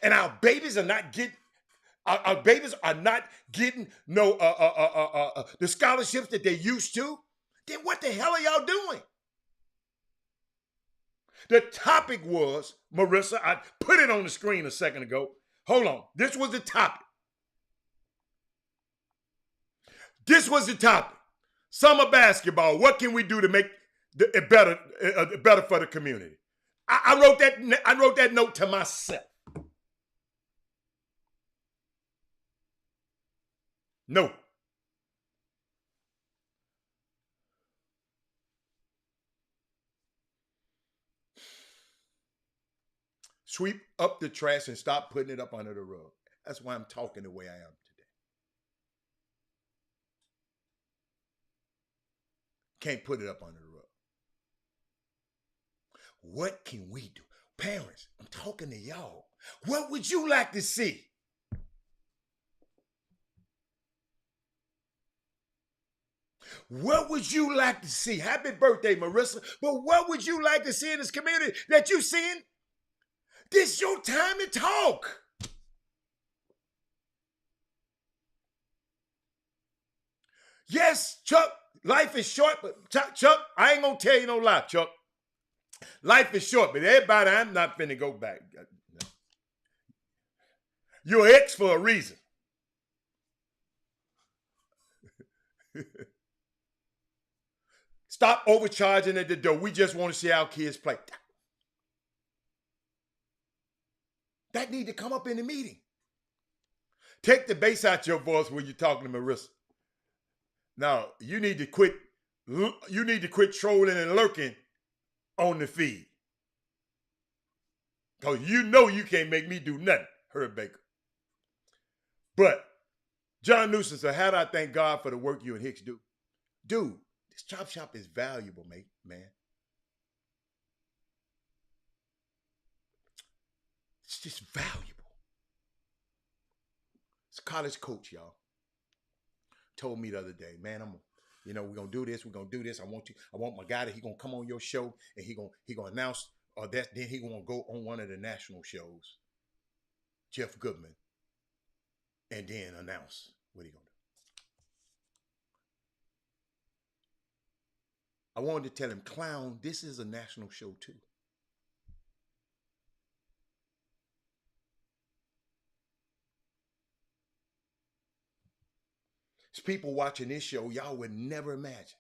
and our babies are not getting. Our babies are not getting the scholarships that they used to. Then what the hell are y'all doing? The topic was, Marissa, I put it on the screen a second ago. Hold on. This was the topic. This was the topic. Summer basketball. What can we do to make it better for the community? I wrote that. I wrote that note to myself. No. Sweep up the trash and stop putting it up under the rug. That's why I'm talking the way I am today. Can't put it up under the rug. What can we do? Parents, I'm talking to y'all. What would you like to see? What would you like to see? Happy birthday, Marissa. But what would you like to see in this community that you seeing? This is your time to talk. Yes, Chuck, life is short, but Chuck, I ain't gonna tell you no lie, Chuck. Life is short, but everybody, I'm not finna go back. You're an ex for a reason. Stop overcharging at the door. We just want to see our kids play. That need to come up in the meeting. Take the bass out your voice when you're talking to Marissa. Now, you need to quit. You need to quit trolling and lurking on the feed. Because you know you can't make me do nothing, Herb Baker. But John Newsom said, how do I thank God for the work you and Hicks do? Dude, this chop shop is valuable, mate, man. It's just valuable. It's a college coach, y'all. Told me the other day, man, we're gonna do this. We're gonna do this. I want my guy that he gonna come on your show and he gonna announce that. Then he gonna go on one of the national shows, Jeff Goodman, and then announce what he gonna do. I wanted to tell him, clown, this is a national show too. There's people watching this show y'all would never imagine.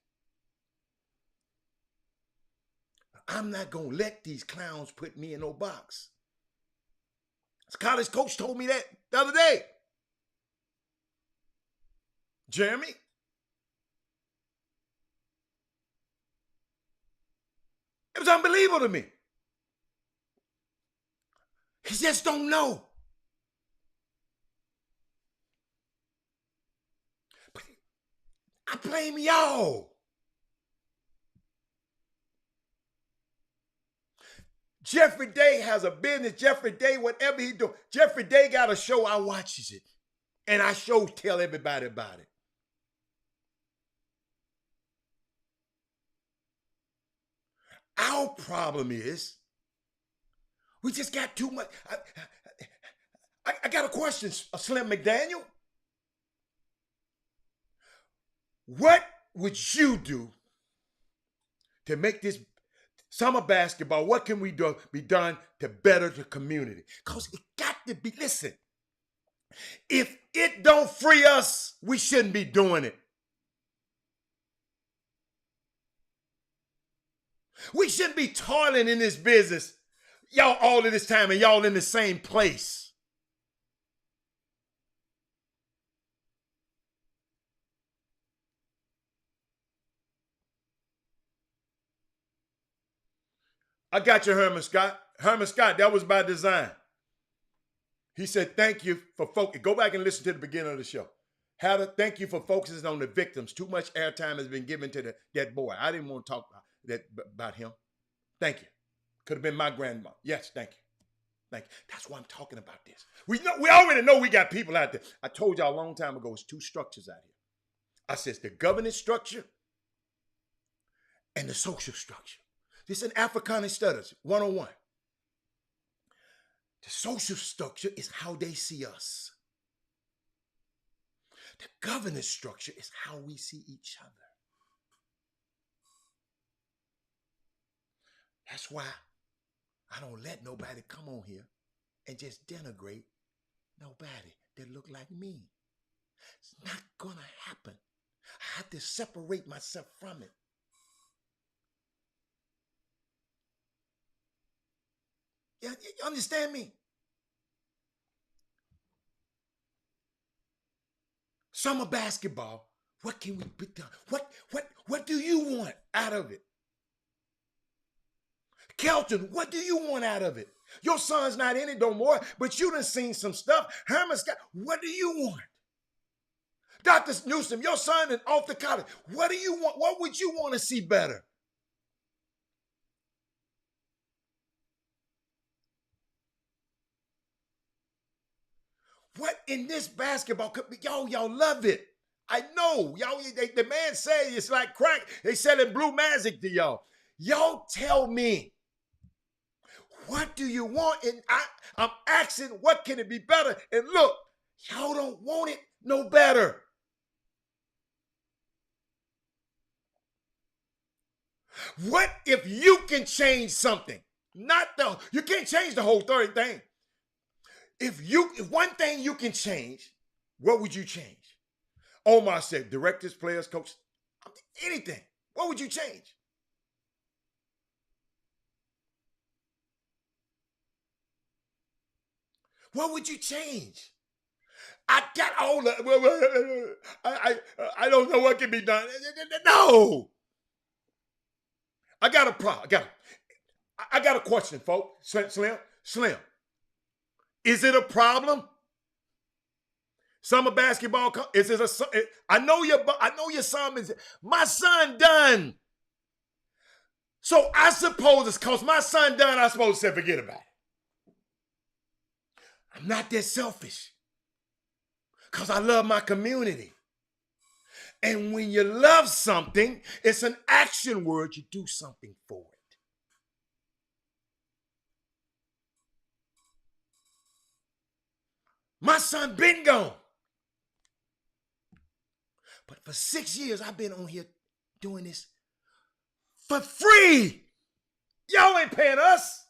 I'm not going to let these clowns put me in no box. This college coach told me that the other day. Jeremy. It was unbelievable to me. He just don't know. But I blame y'all. Jeffrey Day has a business. Jeffrey Day, whatever he do, Jeffrey Day got a show. I watches it. And I tell everybody about it. Our problem is we just got too much. I got a question, Slim McDaniel. What would you do to make this summer basketball? What can we do be done to better the community? Because it got to be, listen, if it don't free us, we shouldn't be doing it. We shouldn't be toiling in this business, y'all all of this time, and y'all in the same place. I got you, Herman Scott. Herman Scott, that was by design. He said, thank you for focus. Go back and listen to the beginning of the show. Thank you for focusing on the victims. Too much airtime has been given to that boy. I didn't want to talk about him. Thank you. Could have been my grandma. Yes, thank you. Thank you. That's why I'm talking about this. We already know we got people out there. I told y'all a long time ago, it's two structures out here. I said, the governance structure and the social structure. This is an Africana Studies 101. The social structure is how they see us. The governance structure is how we see each other. That's why I don't let nobody come on here and just denigrate nobody that look like me. It's not going to happen. I have to separate myself from it. You understand me? Summer basketball. What can we be done? What do you want out of it? Kelton, what do you want out of it? Your son's not in it no more, but you done seen some stuff. Herman Scott, what do you want? Dr. Newsom, your son is off to college. What do you want? What would you want to see better? What in this basketball could be? Y'all love it. I know. The man said it's like crack. They selling blue magic to y'all. Y'all tell me. What do you want? And I'm asking, what can it be better? And look, y'all don't want it no better. What if you can change something? You can't change the whole third thing. If one thing you can change, what would you change? Omar said, directors, players, coaches, anything. What would you change? What would you change? I got all the. I don't know what can be done. No. I got a problem. I got a question, folks. Slim. Is it a problem? Summer basketball. Is it a? I know your son is. My son done. So I suppose it's because my son done. I supposed to say forget about it. I'm not that selfish. Because I love my community. And when you love something, it's an action word. You do something for it. My son been gone. But for 6 years, I've been on here doing this for free. Y'all ain't paying us.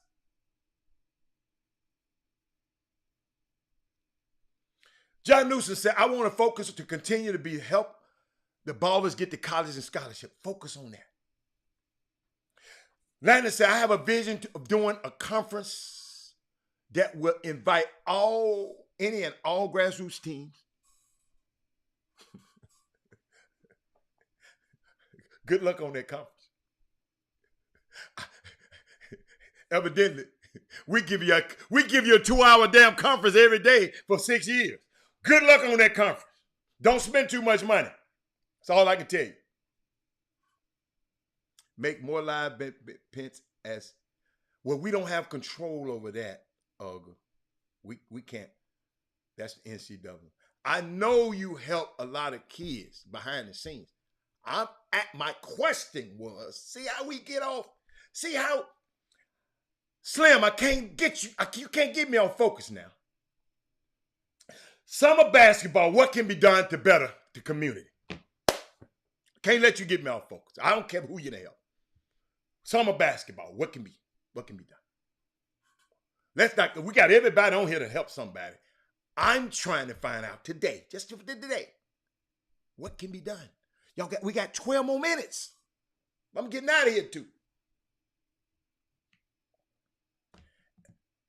John Newsom said, I want to focus to continue to be help the ballers get to college and scholarship. Focus on that. Landon said, I have a vision of doing a conference that will invite any and all grassroots teams. Good luck on that conference. Evidently, we give you a 2-hour damn conference every day for 6 years. Good luck on that conference. Don't spend too much money. That's all I can tell you. Make more live pence as well. We don't have control over that, Uga. We can't. That's the NCAA. I know you help a lot of kids behind the scenes. My question was, see how we get off. See how Slim, I can't get you. You can't get me on focus now. Summer basketball, what can be done to better the community? Can't let you get me off focus. I don't care who you're help. Summer basketball, what can be done? We got everybody on here to help somebody. I'm trying to find out today, just today, what can be done. We got 12 more minutes. I'm getting out of here too.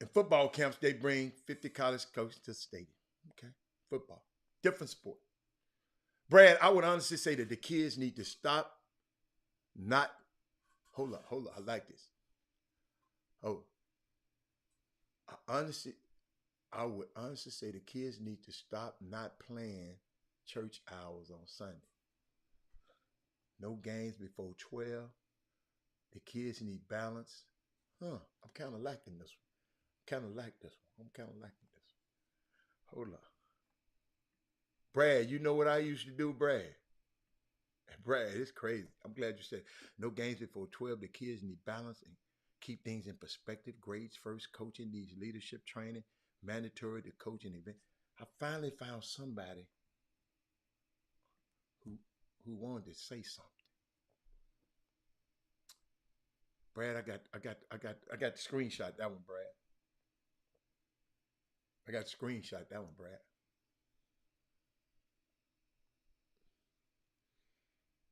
In football camps, they bring 50 college coaches to the stadium. Okay, football, different sport. Brad, I would honestly say that the kids need to stop. Hold on. I like this. I would honestly say the kids need to stop not playing church hours on Sunday. No games before 12. The kids need balance. I'm kind of liking this one. Hold on. Brad, you know what I used to do, Brad? Brad, it's crazy. I'm glad you said no games before 12. The kids need balance and keep things in perspective. Grades first, coaching needs leadership training, mandatory to coaching event. I finally found somebody who wanted to say something. Brad, I got to screenshot that one, Brad.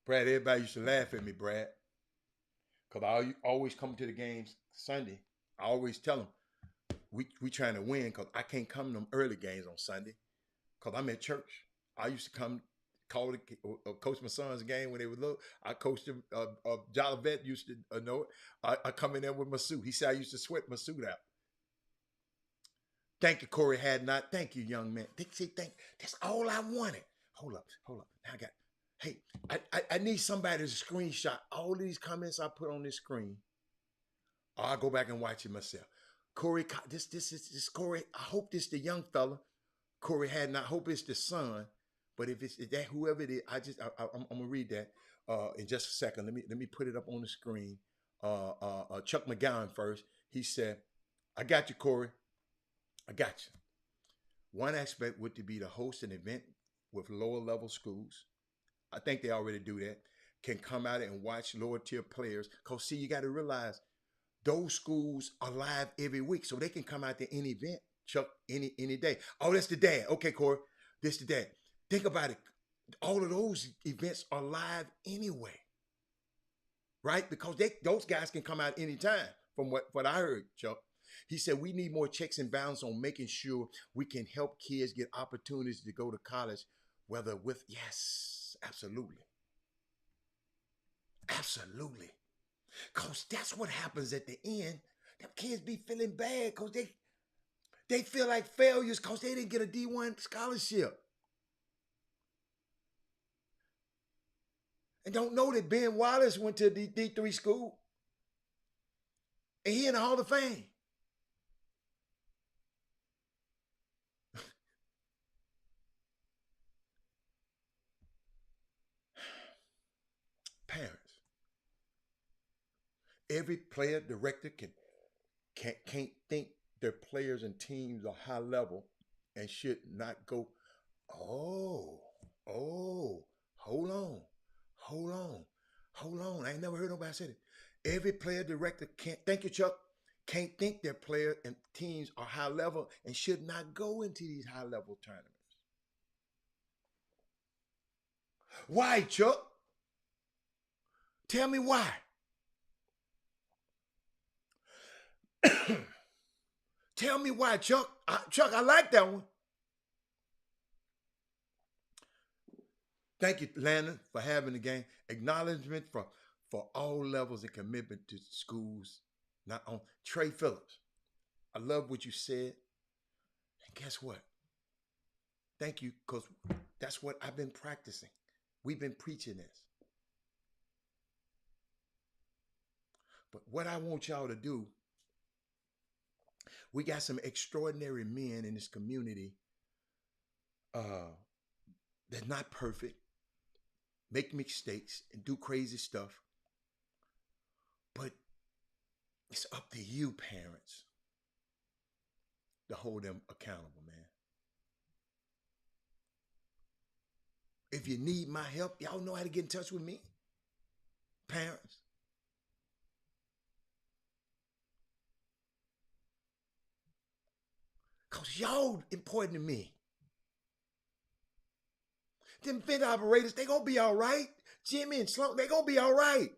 Brad, everybody used to laugh at me, Brad. Because I always come to the games Sunday. I always tell them, we trying to win because I can't come to them early games on Sunday because I'm at church. I used to come call coach my son's game when they were little. I coached him. Jolivet used to know it. I come in there with my suit. He said I used to sweat my suit out. Thank you, Corey Had not. Thank you, young man. Thank. That's all I wanted. Hold up. Now I got. Hey, I need somebody to screenshot all these comments I put on this screen. Or I'll go back and watch it myself. Corey, this Corey. I hope this the young fella. Corey had not. Hope it's the son. But if it's that whoever it is, I'm gonna read that in just a second. Let me put it up on the screen. Chuck McGowan first. He said, "I got you, Corey. I got you. One aspect would to be to host an event with lower level schools. I think they already do that. Can come out and watch lower tier players. Cause see, you got to realize those schools are live every week, so they can come out to any event, Chuck, any day. Oh, that's the dad. Okay, Corey, this the dad. Think about it. All of those events are live anyway, right? Because those guys can come out anytime. From what I heard, Chuck. He said we need more checks and balances on making sure we can help kids get opportunities to go to college, whether with yes, absolutely. Absolutely. Because that's what happens at the end. Them kids be feeling bad because they feel like failures because they didn't get a D1 scholarship. And don't know that Ben Wallace went to a D3 school. And he in the Hall of Fame. Parents. Every player director can't think their players and teams are high level and should not go, oh, hold on. I ain't never heard nobody say that. Every player director can't, thank you, Chuck, can't think their players and teams are high level and should not go into these high level tournaments. Why, Chuck? Tell me why. Tell me why, Chuck. Chuck, I like that one. Thank you, Landon, for having the game. Acknowledgement for all levels and commitment to schools. Not on Trey Phillips. I love what you said. And guess what? Thank you, because that's what I've been practicing. We've been preaching this. But what I want y'all to do, we got some extraordinary men in this community that's not perfect, make mistakes, and do crazy stuff. But it's up to you, parents, to hold them accountable, man. If you need my help, y'all know how to get in touch with me, parents. Because y'all important to me. Them vent operators, they gonna be all right. Jimmy and Slump, they gonna be all right.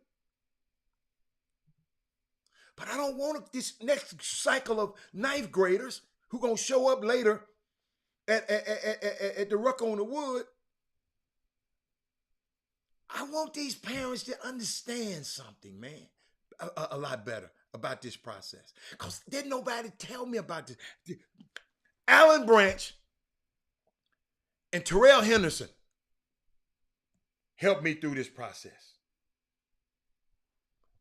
But I don't want this next cycle of ninth graders who gonna show up later at the Ruck on the Wood. I want these parents to understand something, man, a lot better about this process. Because didn't nobody tell me about this. Alan Branch and Terrell Henderson helped me through this process.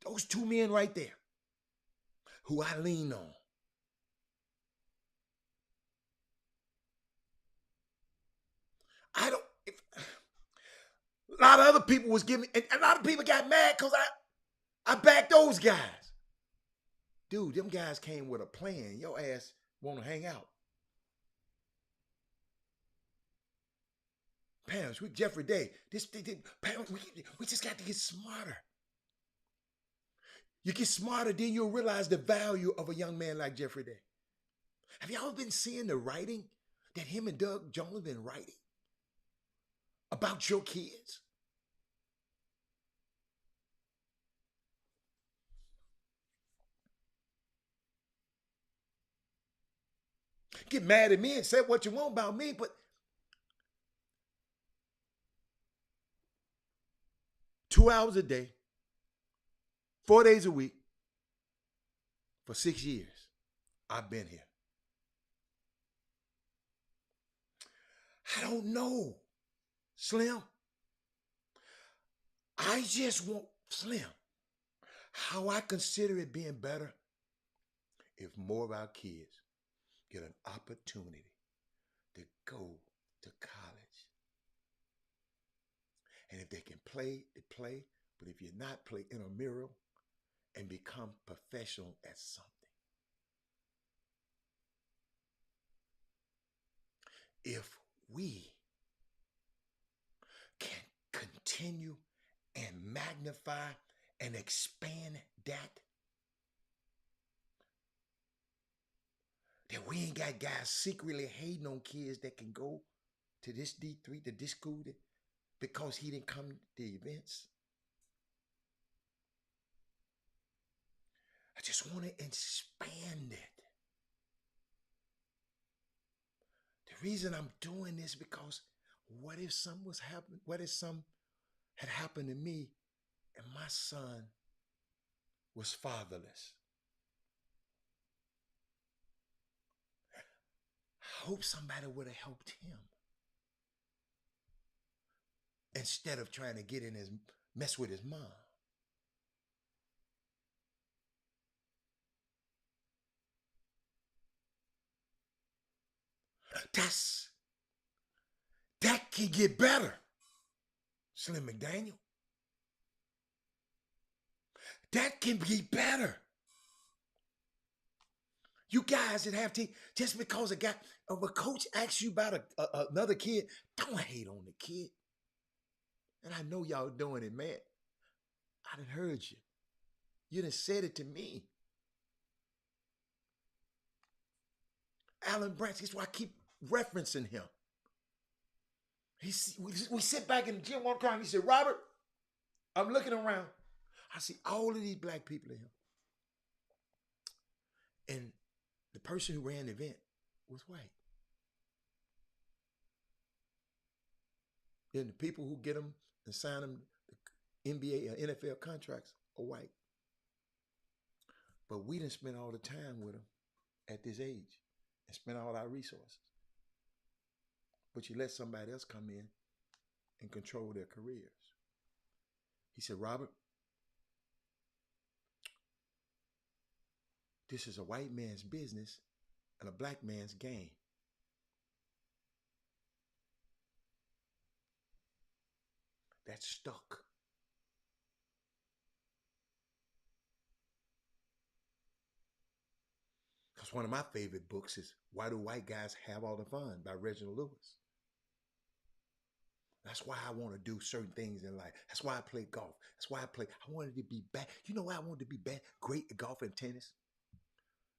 Those two men right there who I lean on. A lot of other people was giving, and a lot of people got mad because I backed those guys. Dude, them guys came with a plan. Your ass want to hang out. Parents, we Jeffrey Day. Parents, we just got to get smarter. You get smarter, then you'll realize the value of a young man like Jeffrey Day. Have y'all been seeing the writing that him and Doug Jones have been writing about your kids? Get mad at me and say what you want about me, but 2 hours a day, 4 days a week, for 6 years, I've been here. I don't know, Slim. I just want, Slim, how I consider it being better if more of our kids get an opportunity to go to college. And if they can play, they play. But if you're not, play intramural and become professional at something. If we can continue and magnify and expand that we ain't got guys secretly hating on kids that can go to this D3, to this school, because he didn't come to the events. I just want to expand it. The reason I'm doing this because what if something was happening? What if something had happened to me and my son was fatherless? I hope somebody would have helped him instead of trying to get in his mess with his mom. That can get better, Slim McDaniel. That can be better. You guys that have just because a coach asks you about another kid, don't hate on the kid. And I know y'all doing it, man. I done heard you. You done said it to me. Alan Branch, that's why I keep referencing him. We sit back in the gym one time. He said, Robert, I'm looking around. I see all of these black people in here. And the person who ran the event was white. And the people who get them and sign them the NBA or NFL contracts are white. But we didn't spend all the time with them at this age and spend all our resources. But you let somebody else come in and control their careers. He said, Robert, this is a white man's business and a black man's game. That's stuck. Because one of my favorite books is Why Do White Guys Have All the Fun by Reginald Lewis. That's why I want to do certain things in life. That's why I play golf. That's why I wanted to be bad. You know why I wanted to be bad? Great at golf and tennis.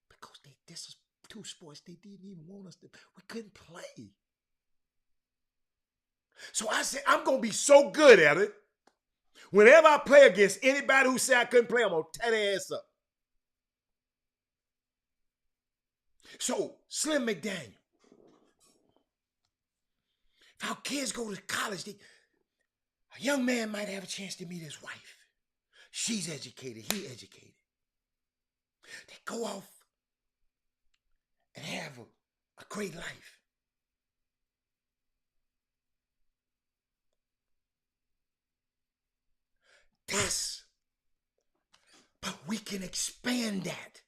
Because this is two sports they didn't even want us to. We couldn't play. So I said, I'm going to be so good at it. Whenever I play against anybody who said I couldn't play, I'm going to tear their ass up. So, Slim McDaniel, if our kids go to college, a young man might have a chance to meet his wife. She's educated, he educated. They go off and have a great life. But we can expand that.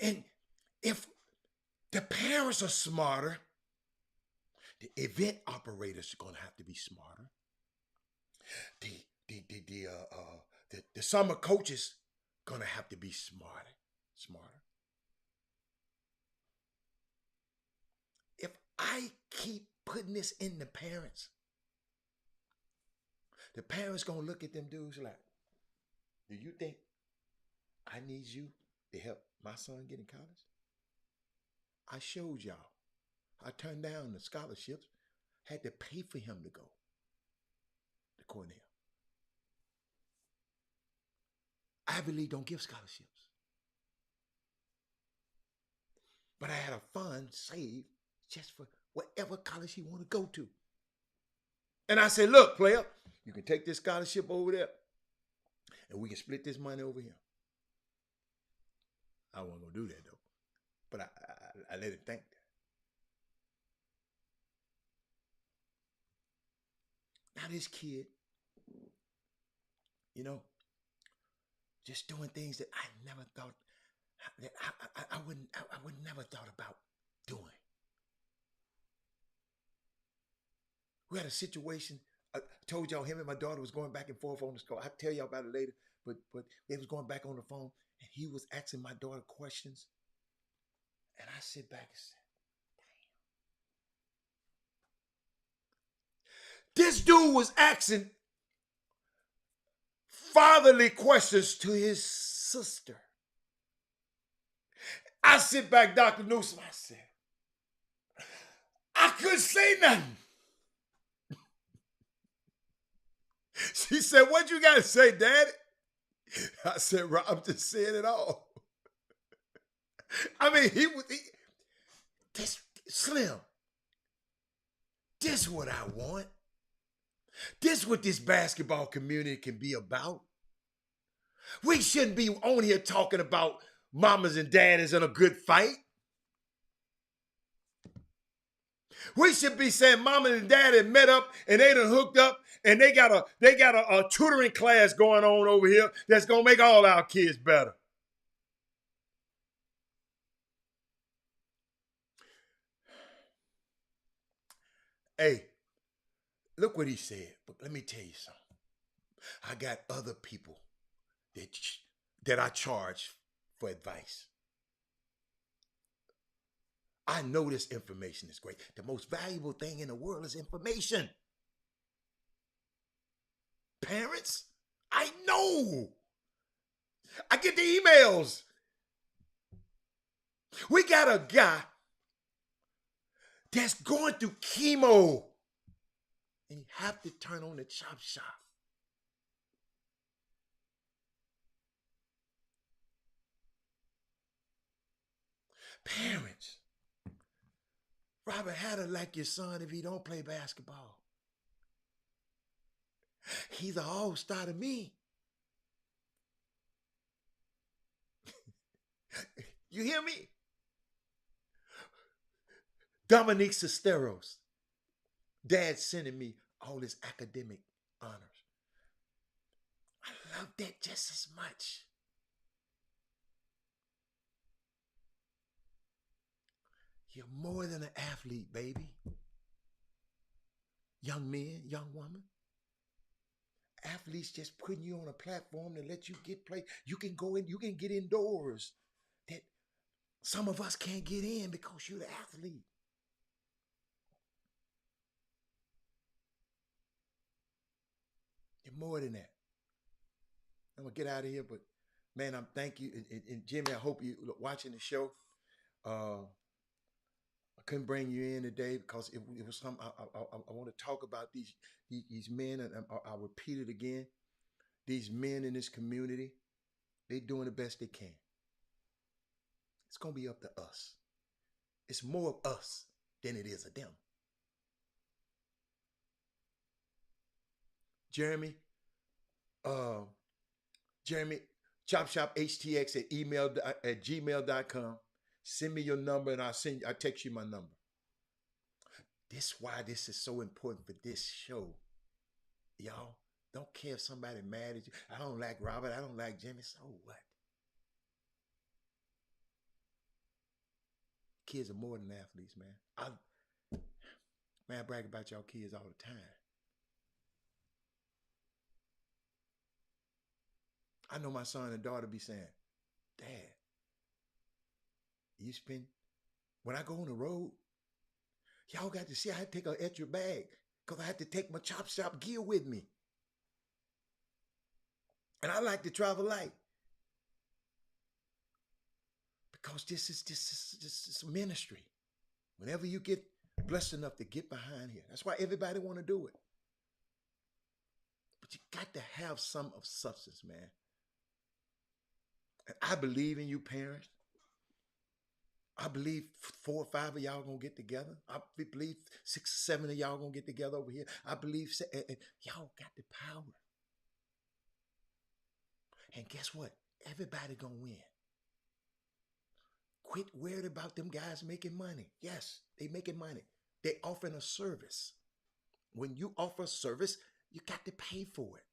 And if the parents are smarter, the event operators are going to have to be smarter. The summer coaches going to have to be smarter. If I keep putting this in the parents going to look at them dudes like, do you think I need you to help my son get in college? I showed y'all. I turned down the scholarships, had to pay for him to go to Cornell. Ivy League don't give scholarships. But I had a fund saved just for whatever college he want to go to. And I said, look, player, you can take this scholarship over there and we can split this money over here. I wasn't going to do that though. But I let him think that. Now this kid, you know, just doing things that I never thought that I would never thought about doing. We had a situation. I told y'all him and my daughter was going back and forth on the phone. I'll tell y'all about it later. But they was going back on the phone and he was asking my daughter questions. And I sit back and say, damn. This dude was asking fatherly questions to his sister. I sit back, Dr. Newsom, I said, I couldn't say nothing. She said, what you got to say, Daddy? I said, Rob, I'm just saying it all. I mean, this Slim, this what I want. This what this basketball community can be about. We shouldn't be on here talking about mamas and daddies in a good fight. We should be saying mama and daddy met up and they done hooked up and they got a tutoring class going on over here that's gonna make all our kids better. Hey, look what he said. But let me tell you something. I got other people that I charge for advice. I know this information is great. The most valuable thing in the world is information. Parents, I know. I get the emails. We got a guy that's going through chemo and you have to turn on the chop shop. Parents, Robert Hatter like your son if he don't play basketball. He's an all-star to me. You hear me? Dominique Sesteros. Dad sending me all his academic honors. I love that just as much. You're more than an athlete, baby. Young men, young woman. Athletes just putting you on a platform to let you get play. You can go in, you can get indoors that some of us can't get in because you're the athlete. You're more than that. I'm gonna get out of here, but man, I'm thank you. And Jimmy, I hope you watching the show. I couldn't bring you in today because it was something I want to talk about these men, and I'll repeat it again. These men in this community, they doing the best they can. It's gonna be up to us. It's more of us than it is of them. Jeremy, Jeremy, chopshophtx at gmail.com. Send me your number and I text you my number. This is why this is so important for this show. Y'all, don't care if somebody mad at you. I don't like Robert. I don't like Jimmy. So what? Kids are more than athletes, man. I brag about y'all kids all the time. I know my son and daughter be saying, Dad, when I go on the road, y'all got to see I take an extra bag because I had to take my chop shop gear with me. And I like to travel light. Because this is ministry. Whenever you get blessed enough to get behind here, that's why everybody want to do it. But you got to have some of substance, man. And I believe in you, parents. I believe 4 or 5 of y'all gonna get together. I believe 6 or 7 of y'all gonna get together over here. I believe y'all got the power. And guess what? Everybody gonna win. Quit worried about them guys making money. Yes, they making money. They offering a service. When you offer a service, you got to pay for it.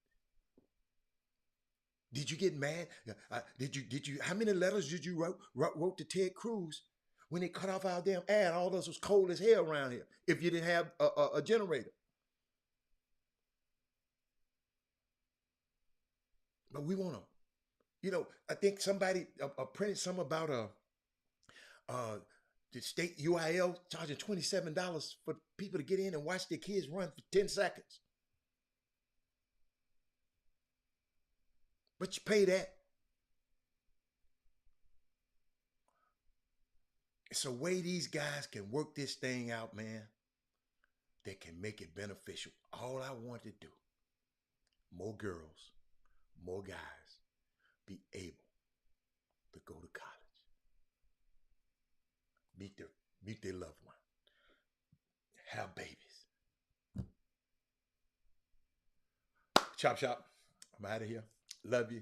Did you get mad? Did you? How many letters did you wrote to Ted Cruz when they cut off our damn ad? All those was cold as hell around here. If you didn't have a generator, but we want to. You know, I think somebody printed some about the state UIL charging $27 for people to get in and watch their kids run for 10 seconds. But you pay that. It's a way these guys can work this thing out, man. They can make it beneficial. All I want to do, more girls, more guys, be able to go to college. Meet their loved one. Have babies. Chop shop. I'm out of here. Love you.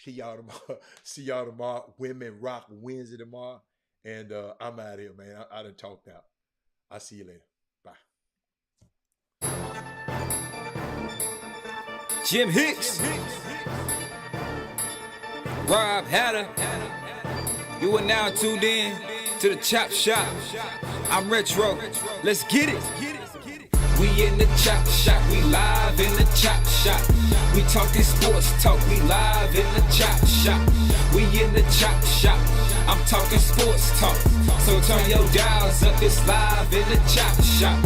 See y'all tomorrow. See y'all tomorrow. Women Rock Wednesday tomorrow. And I'm out of here, man. I done talked out. I'll see you later. Bye. Jim Hicks. Rob Hatter. You are now tuned in to the Chop Shop. I'm Retro. Let's get it. We in the Chop Shop. We live in the Chop Shop. We talking sports talk. We live in the Chop Shop. We in the Chop Shop. I'm talking sports talk. So turn your dials up. It's live in the Chop Shop.